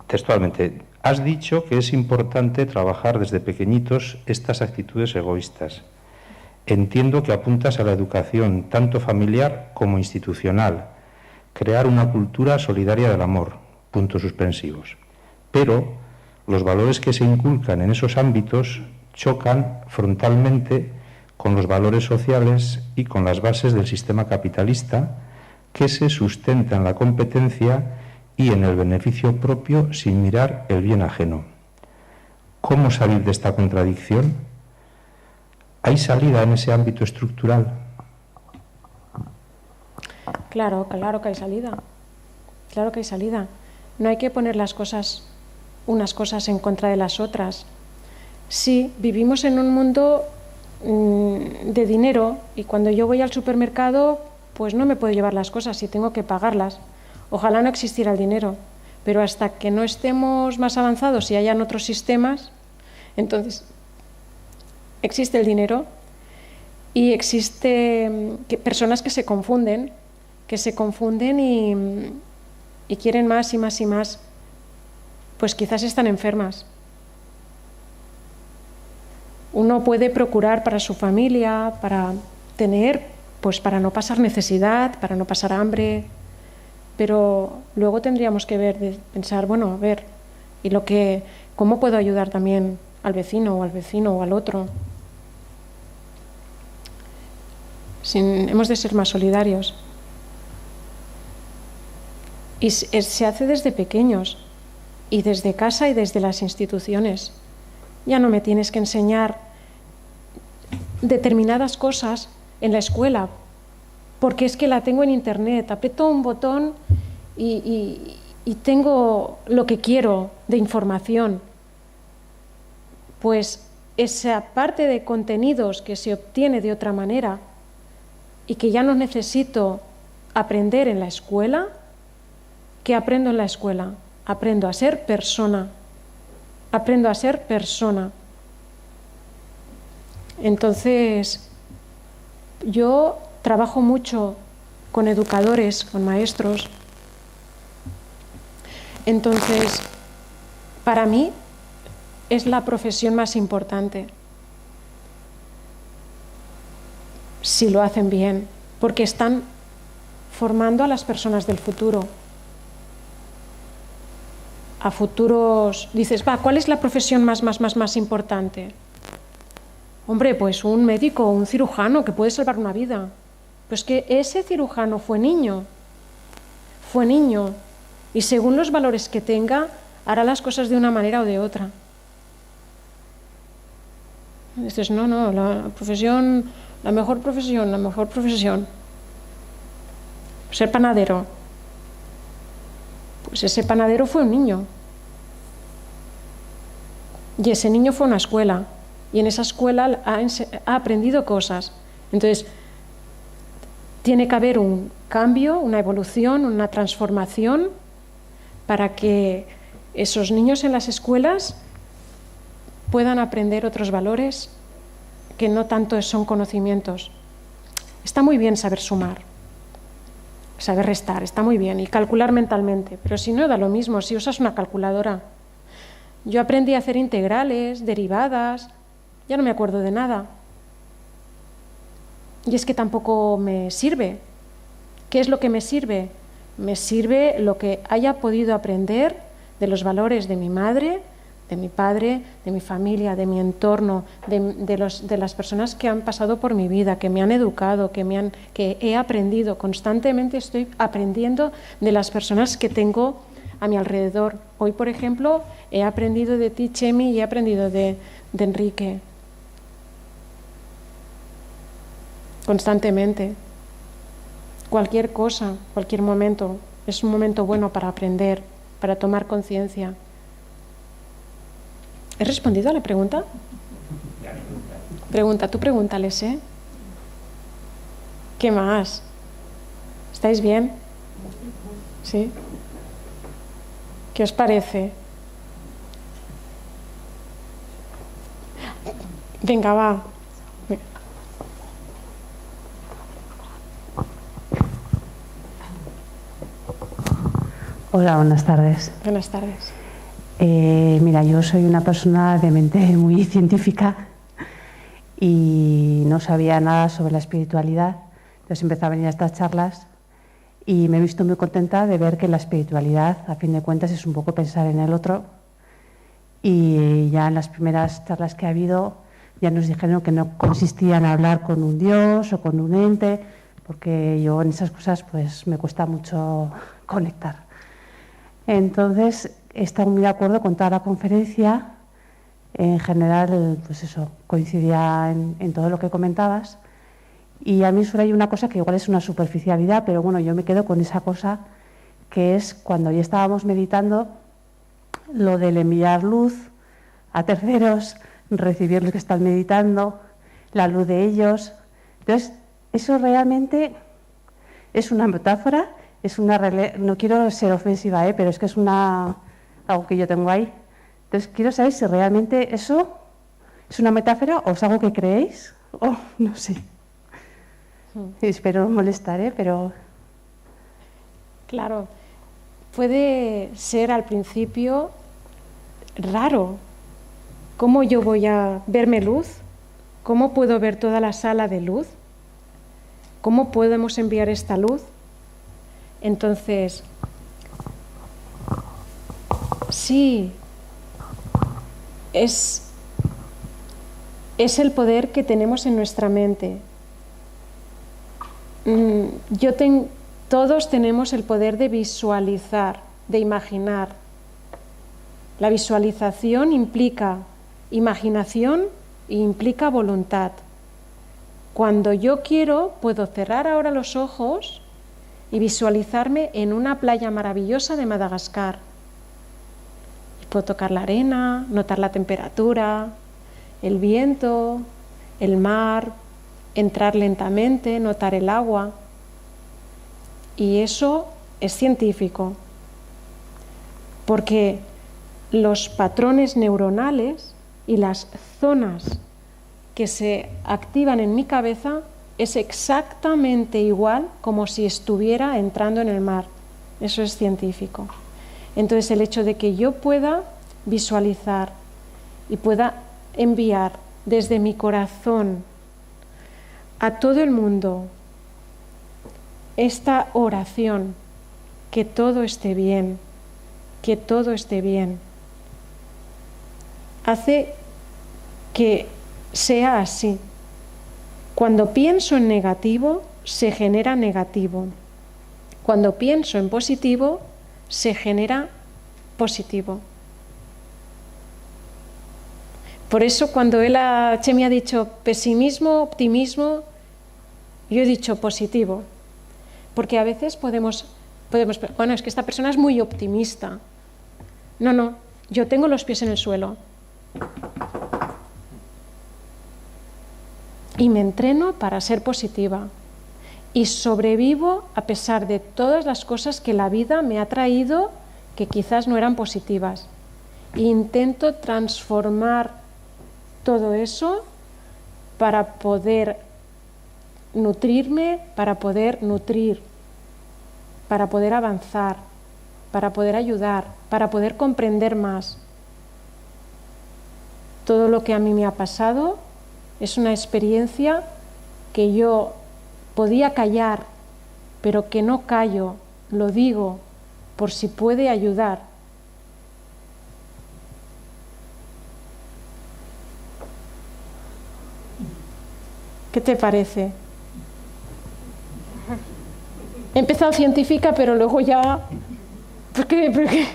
Textualmente, has dicho que es importante trabajar desde pequeñitos estas actitudes egoístas. Entiendo que apuntas a la educación, tanto familiar como institucional, crear una cultura solidaria del amor, puntos suspensivos. Pero los valores que se inculcan en esos ámbitos chocan frontalmente con los valores sociales y con las bases del sistema capitalista que se sustenta en la competencia y en el beneficio propio sin mirar el bien ajeno. ¿Cómo salir de esta contradicción? ¿Hay salida en ese ámbito estructural? Claro que hay salida. Claro que hay salida. No hay que poner unas cosas en contra de las otras. Sí, vivimos en un mundo de dinero y cuando yo voy al supermercado, pues no me puedo llevar las cosas y tengo que pagarlas. Ojalá no existiera el dinero, pero hasta que no estemos más avanzados y hayan otros sistemas, entonces existe el dinero y existe personas que se confunden y quieren más y más y más, pues quizás están enfermas. Uno puede procurar para su familia, para tener, pues para no pasar necesidad, para no pasar hambre, pero luego tendríamos que pensar, bueno, a ver, ¿cómo puedo ayudar también al vecino o al otro? Hemos de ser más solidarios. Y se hace desde pequeños, y desde casa y desde las instituciones. Ya no me tienes que enseñar determinadas cosas en la escuela, porque es que la tengo en internet, aprieto un botón y tengo lo que quiero de información. Pues esa parte de contenidos que se obtiene de otra manera y que ya no necesito aprender en la escuela, ¿qué aprendo en la escuela? Aprendo a ser persona. Aprendo a ser persona. Entonces, yo trabajo mucho con educadores, con maestros. Entonces, para mí es la profesión más importante. Si lo hacen bien, porque están formando a las personas del futuro. A futuros, dices, ¿cuál es la profesión más importante? Hombre, pues un médico o un cirujano que puede salvar una vida. Pues que ese cirujano fue niño, y según los valores que tenga, hará las cosas de una manera o de otra. Dices, no, la mejor profesión. Ser panadero. Pues ese panadero fue un niño. Y ese niño fue a una escuela. Y en esa escuela ha aprendido cosas. Entonces, tiene que haber un cambio, una evolución, una transformación para que esos niños en las escuelas puedan aprender otros valores que no tanto son conocimientos. Está muy bien saber sumar, saber restar, está muy bien, y calcular mentalmente, pero si no da lo mismo, si usas una calculadora. Yo aprendí a hacer integrales, derivadas, ya no me acuerdo de nada. Y es que tampoco me sirve. ¿Qué es lo que me sirve? Me sirve lo que haya podido aprender de los valores de mi madre, de mi padre, de mi familia, de mi entorno, de las personas que han pasado por mi vida, que me han educado, que he aprendido. Constantemente estoy aprendiendo de las personas que tengo a mi alrededor. Hoy, por ejemplo, he aprendido de ti, Chemi, y he aprendido de Enrique. Constantemente. Cualquier cosa, cualquier momento, es un momento bueno para aprender, para tomar conciencia. ¿He respondido a la pregunta? Tú pregúntales, ¿eh? ¿Qué más? ¿Estáis bien? ¿Sí? ¿Qué os parece? Venga, va. Hola, buenas tardes. Buenas tardes. Mira, yo soy una persona de mente muy científica y no sabía nada sobre la espiritualidad. Entonces empecé a venir a estas charlas y me he visto muy contenta de ver que la espiritualidad, a fin de cuentas, es un poco pensar en el otro. Y ya en las primeras charlas que ha habido ya nos dijeron que no consistía en hablar con un dios o con un ente, porque yo en esas cosas pues me cuesta mucho conectar. Entonces, he estado muy de acuerdo con toda la conferencia. En general, pues eso, coincidía en todo lo que comentabas. Y a mí solo hay una cosa que igual es una superficialidad, pero bueno, yo me quedo con esa cosa que es cuando ya estábamos meditando, lo del enviar luz a terceros, recibir los que están meditando, la luz de ellos. Entonces, eso realmente es una metáfora. No quiero ser ofensiva, pero es que es algo que yo tengo ahí. Entonces, quiero saber si realmente eso es una metáfora o es algo que creéis, o no sé. Espero no molestar, pero... Claro, puede ser al principio raro. ¿Cómo yo voy a verme luz? ¿Cómo puedo ver toda la sala de luz? ¿Cómo podemos enviar esta luz? Entonces, sí, es el poder que tenemos en nuestra mente. Todos tenemos el poder de visualizar, de imaginar. La visualización implica imaginación e implica voluntad. Cuando yo quiero, puedo cerrar ahora los ojos y visualizarme en una playa maravillosa de Madagascar. Y puedo tocar la arena, notar la temperatura, el viento, el mar, entrar lentamente, notar el agua. Y eso es científico, porque los patrones neuronales y las zonas que se activan en mi cabeza es exactamente igual como si estuviera entrando en el mar. Eso es científico. Entonces, el hecho de que yo pueda visualizar y pueda enviar desde mi corazón a todo el mundo esta oración, que todo esté bien, que todo esté bien, hace que sea así. Cuando pienso en negativo, se genera negativo. Cuando pienso en positivo, se genera positivo. Por eso cuando Chemi ha dicho pesimismo, optimismo, yo he dicho positivo. Porque a veces podemos, bueno, es que esta persona es muy optimista. No, yo tengo los pies en el suelo. Y me entreno para ser positiva. Y sobrevivo a pesar de todas las cosas que la vida me ha traído que quizás no eran positivas. E intento transformar todo eso para poder nutrirme, para poder nutrir, para poder avanzar, para poder ayudar, para poder comprender más. Todo lo que a mí me ha pasado es una experiencia que yo podía callar, pero que no callo, lo digo por si puede ayudar. ¿Qué te parece? He empezado científica, pero luego ya... ¿Por qué?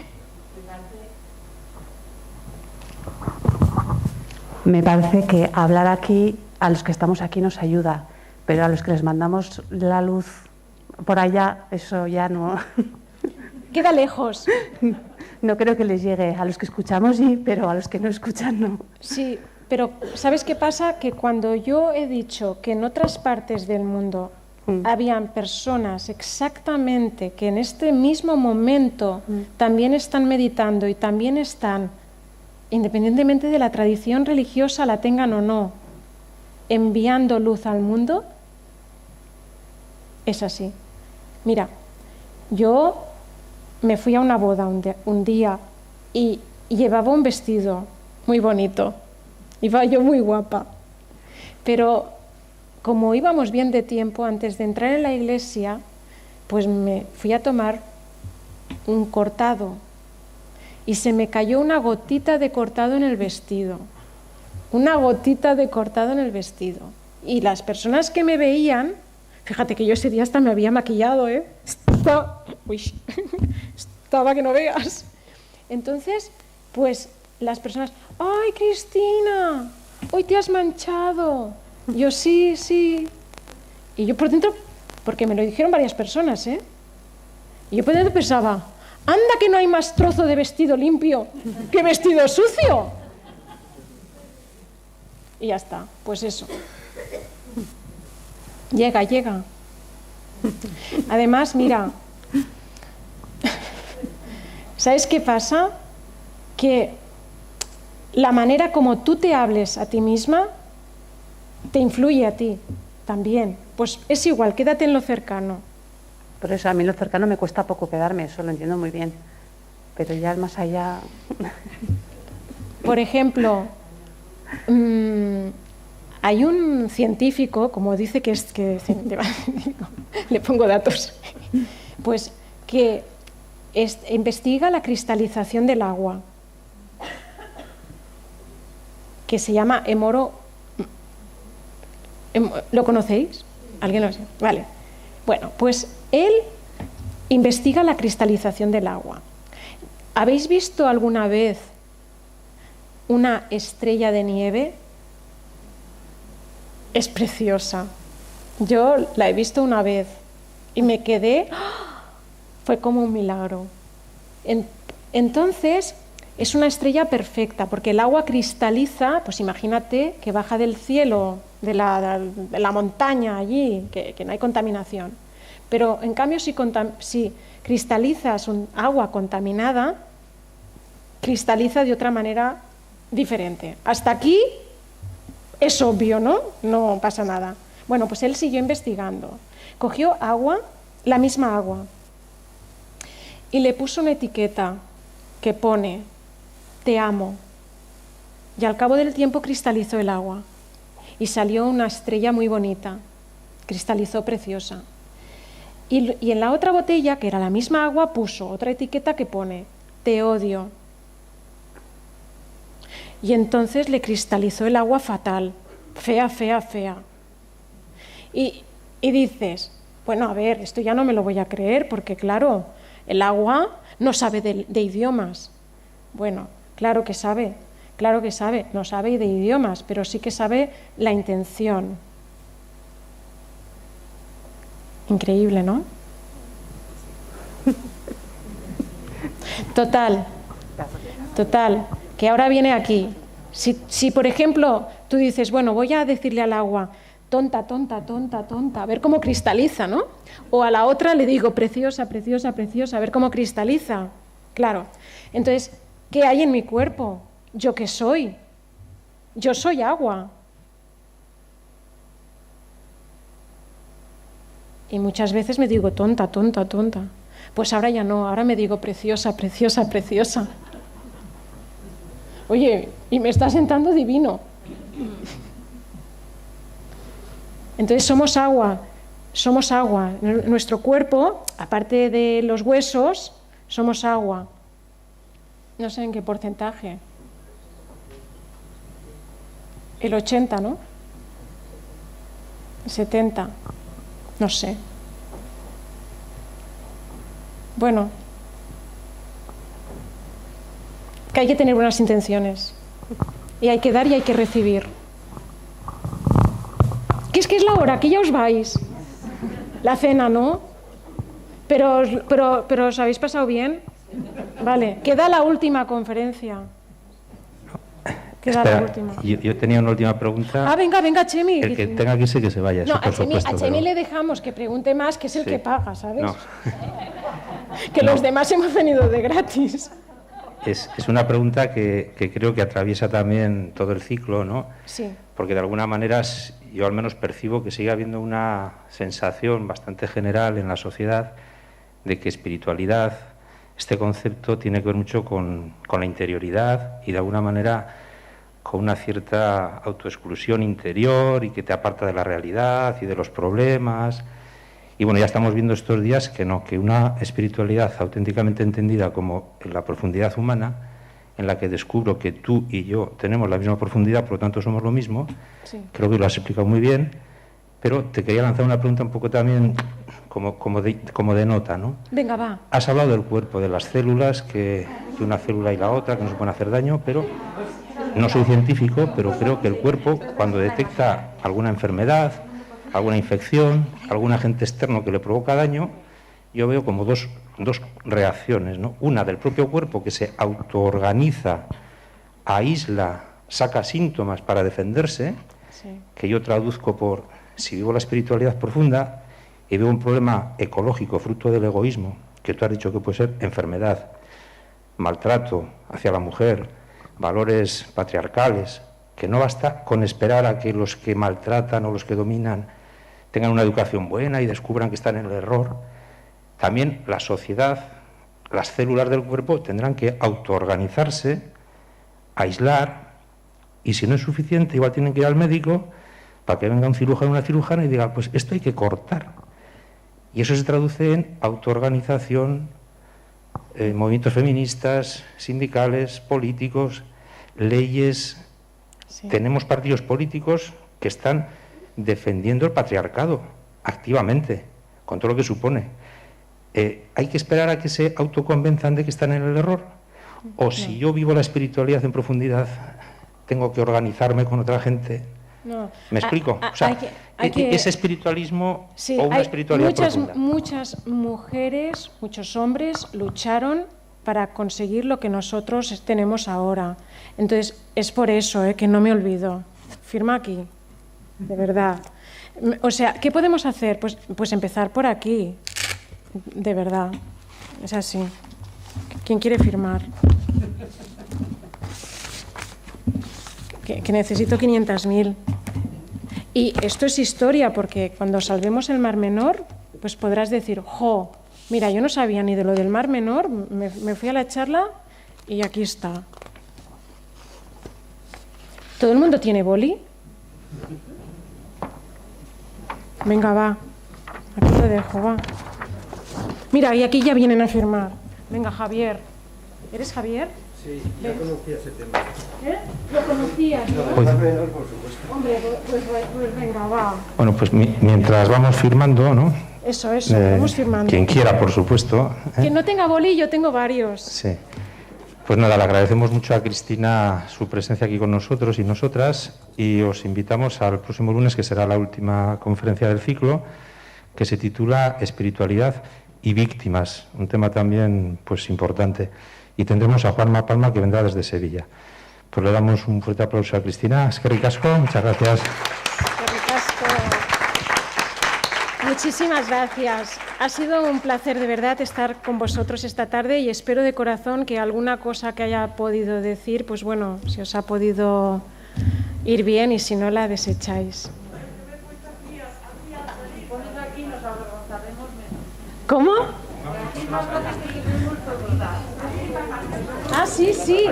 Me parece que hablar aquí, a los que estamos aquí nos ayuda, pero a los que les mandamos la luz por allá, eso ya no... Queda lejos. No creo que les llegue. A los que escuchamos sí, pero a los que no escuchan no. Sí, pero ¿sabes qué pasa? Que cuando yo he dicho que en otras partes del mundo habían personas exactamente que en este mismo momento también están meditando y también están, independientemente de la tradición religiosa la tengan o no, enviando luz al mundo, es así. Mira, yo me fui a una boda un día y llevaba un vestido muy bonito. Iba yo muy guapa. Pero como íbamos bien de tiempo, antes de entrar en la iglesia, pues me fui a tomar un cortado y se me cayó una gotita de cortado en el vestido. Una gotita de cortado en el vestido. Y las personas que me veían, fíjate que yo ese día hasta me había maquillado, estaba que no veas. Entonces, pues las personas, ¡ay, Cristina! Hoy te has manchado. Yo, sí. Y yo por dentro, porque me lo dijeron varias personas, y yo por dentro pensaba, anda que no hay más trozo de vestido limpio que vestido sucio. Y ya está, pues eso. Llega. Además, mira, ¿sabes qué pasa? Que la manera como tú te hables a ti misma te influye a ti también. Pues es igual, quédate en lo cercano. Por eso a mí en lo cercano me cuesta poco quedarme, eso lo entiendo muy bien. Pero ya más allá... Por ejemplo, hay un científico, como dice que es que le pongo datos, pues que investiga la cristalización del agua, que se llama ¿Lo conocéis? ¿Alguien lo sabe? Vale. Bueno, pues él investiga la cristalización del agua. ¿Habéis visto alguna vez una estrella de nieve? Es preciosa. Yo la he visto una vez y me quedé... Fue como un milagro. Entonces, es una estrella perfecta, porque el agua cristaliza, pues imagínate que baja del cielo, de la montaña allí, que no hay contaminación. Pero en cambio, si cristalizas un agua contaminada, cristaliza de otra manera diferente. Hasta aquí es obvio, ¿no? No pasa nada. Bueno, pues él siguió investigando. Cogió agua, la misma agua, y le puso una etiqueta que pone "Te amo". Y al cabo del tiempo cristalizó el agua y salió una estrella muy bonita, cristalizó preciosa. Y en la otra botella, que era la misma agua, puso otra etiqueta que pone "Te odio". Y entonces le cristalizó el agua fatal, fea. Y dices, bueno, a ver, esto ya no me lo voy a creer, porque claro, el agua no sabe de idiomas. Bueno, claro que sabe, no sabe de idiomas, pero sí que sabe la intención. Increíble, ¿no? Total, que ahora viene aquí. Si, por ejemplo, tú dices, bueno, voy a decirle al agua, tonta, a ver cómo cristaliza, ¿no? O a la otra le digo, preciosa, a ver cómo cristaliza. Claro. Entonces, ¿qué hay en mi cuerpo? ¿Yo qué soy? Yo soy agua. Y muchas veces me digo, tonta. Pues ahora ya no, ahora me digo, preciosa. Oye, y me está sentando divino. Entonces somos agua. Nuestro cuerpo, aparte de los huesos, somos agua. No sé en qué porcentaje. El 80, ¿no? El 70. No sé. Bueno. Que hay que tener buenas intenciones. Y hay que dar y hay que recibir. ¿Qué es la hora? Que ya os vais. La cena, ¿no? Pero ¿os habéis pasado bien? Vale. Queda la última conferencia. Espera, yo tenía una última pregunta. Venga, Chemi. El que tenga que ser que se vaya. No, por supuesto, a Chemi le dejamos que pregunte más, que es el que paga, ¿sabes? No. Que los demás hemos venido de gratis. Es una pregunta que creo que atraviesa también todo el ciclo, ¿no? Sí. Porque de alguna manera yo al menos percibo que sigue habiendo una sensación bastante general en la sociedad de que espiritualidad, este concepto tiene que ver mucho con la interioridad y de alguna manera con una cierta autoexclusión interior y que te aparta de la realidad y de los problemas. Y bueno, ya estamos viendo estos días que no, que una espiritualidad auténticamente entendida como en la profundidad humana, en la que descubro que tú y yo tenemos la misma profundidad, por lo tanto somos lo mismo, sí. Creo que lo has explicado muy bien, pero te quería lanzar una pregunta un poco también como de nota, ¿no? Venga, va. Has hablado del cuerpo, de las células, que una célula y la otra, que no se pueden hacer daño, pero no soy científico, pero creo que el cuerpo, cuando detecta alguna enfermedad, alguna infección, algún agente externo que le provoca daño, yo veo como dos reacciones, ¿no? Una del propio cuerpo que se autoorganiza, aísla, saca síntomas para defenderse, sí. Que yo traduzco por, si vivo la espiritualidad profunda y veo un problema ecológico fruto del egoísmo, que tú has dicho que puede ser enfermedad, maltrato hacia la mujer, valores patriarcales, que no basta con esperar a que los que maltratan o los que dominan tengan una educación buena y descubran que están en el error. También la sociedad, las células del cuerpo tendrán que autoorganizarse, aislar, y si no es suficiente, igual tienen que ir al médico para que venga un cirujano o una cirujana y diga, pues esto hay que cortar. Y eso se traduce en autoorganización, movimientos feministas, sindicales, políticos, leyes. Sí. Tenemos partidos políticos que están defendiendo el patriarcado activamente, con todo lo que supone. ¿Hay que esperar a que se autoconvenzan de que están en el error? ¿O si yo vivo la espiritualidad en profundidad, tengo que organizarme con otra gente? No. ¿Me explico? O sea, ese espiritualismo, sí, o una espiritualidad profunda. Muchas mujeres, muchos hombres lucharon para conseguir lo que nosotros tenemos ahora. Entonces, es por eso que no me olvido. Firma aquí, de verdad. O sea, ¿qué podemos hacer? Pues empezar por aquí, de verdad. Es así. ¿Quién quiere firmar? Que necesito 500.000. Y esto es historia, porque cuando salvemos el Mar Menor, pues podrás decir, ¡jo! Mira, yo no sabía ni de lo del Mar Menor, me fui a la charla y aquí está. ¿Todo el mundo tiene boli? Venga, va. Aquí lo dejo, va. Mira, y aquí ya vienen a firmar. Venga, Javier. ¿Eres Javier? Sí, ya conocía ese tema. ¿Eh? ¿Lo conocías? ¿No? Pues, por supuesto. Hombre, pues venga, va. Bueno, pues mientras vamos firmando, ¿no? Eso, vamos firmando. Quien quiera, por supuesto. Quien no tenga boli, yo tengo varios. Sí. Pues nada, le agradecemos mucho a Cristina su presencia aquí con nosotros y nosotras, y os invitamos al próximo lunes, que será la última conferencia del ciclo, que se titula Espiritualidad y víctimas, un tema también pues importante. Y tendremos a Juanma Palma, que vendrá desde Sevilla. Pues le damos un fuerte aplauso a Cristina. Eskerrik asko, muchas gracias. Eskerrik asko. Muchísimas gracias. Ha sido un placer de verdad estar con vosotros esta tarde y espero de corazón que alguna cosa que haya podido decir, pues bueno, si os ha podido ir bien y si no la desecháis. ¿Cómo? Ah, sí, sí.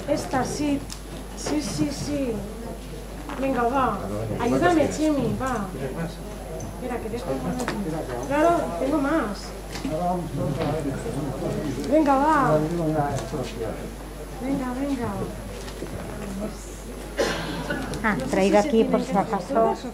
Esta, sí. Sí, sí, sí. Venga, va. Ayúdame, Chemi, va. Espera, que tengo más. Claro, tengo más. Venga, va. Venga, venga. Traído aquí por si acaso.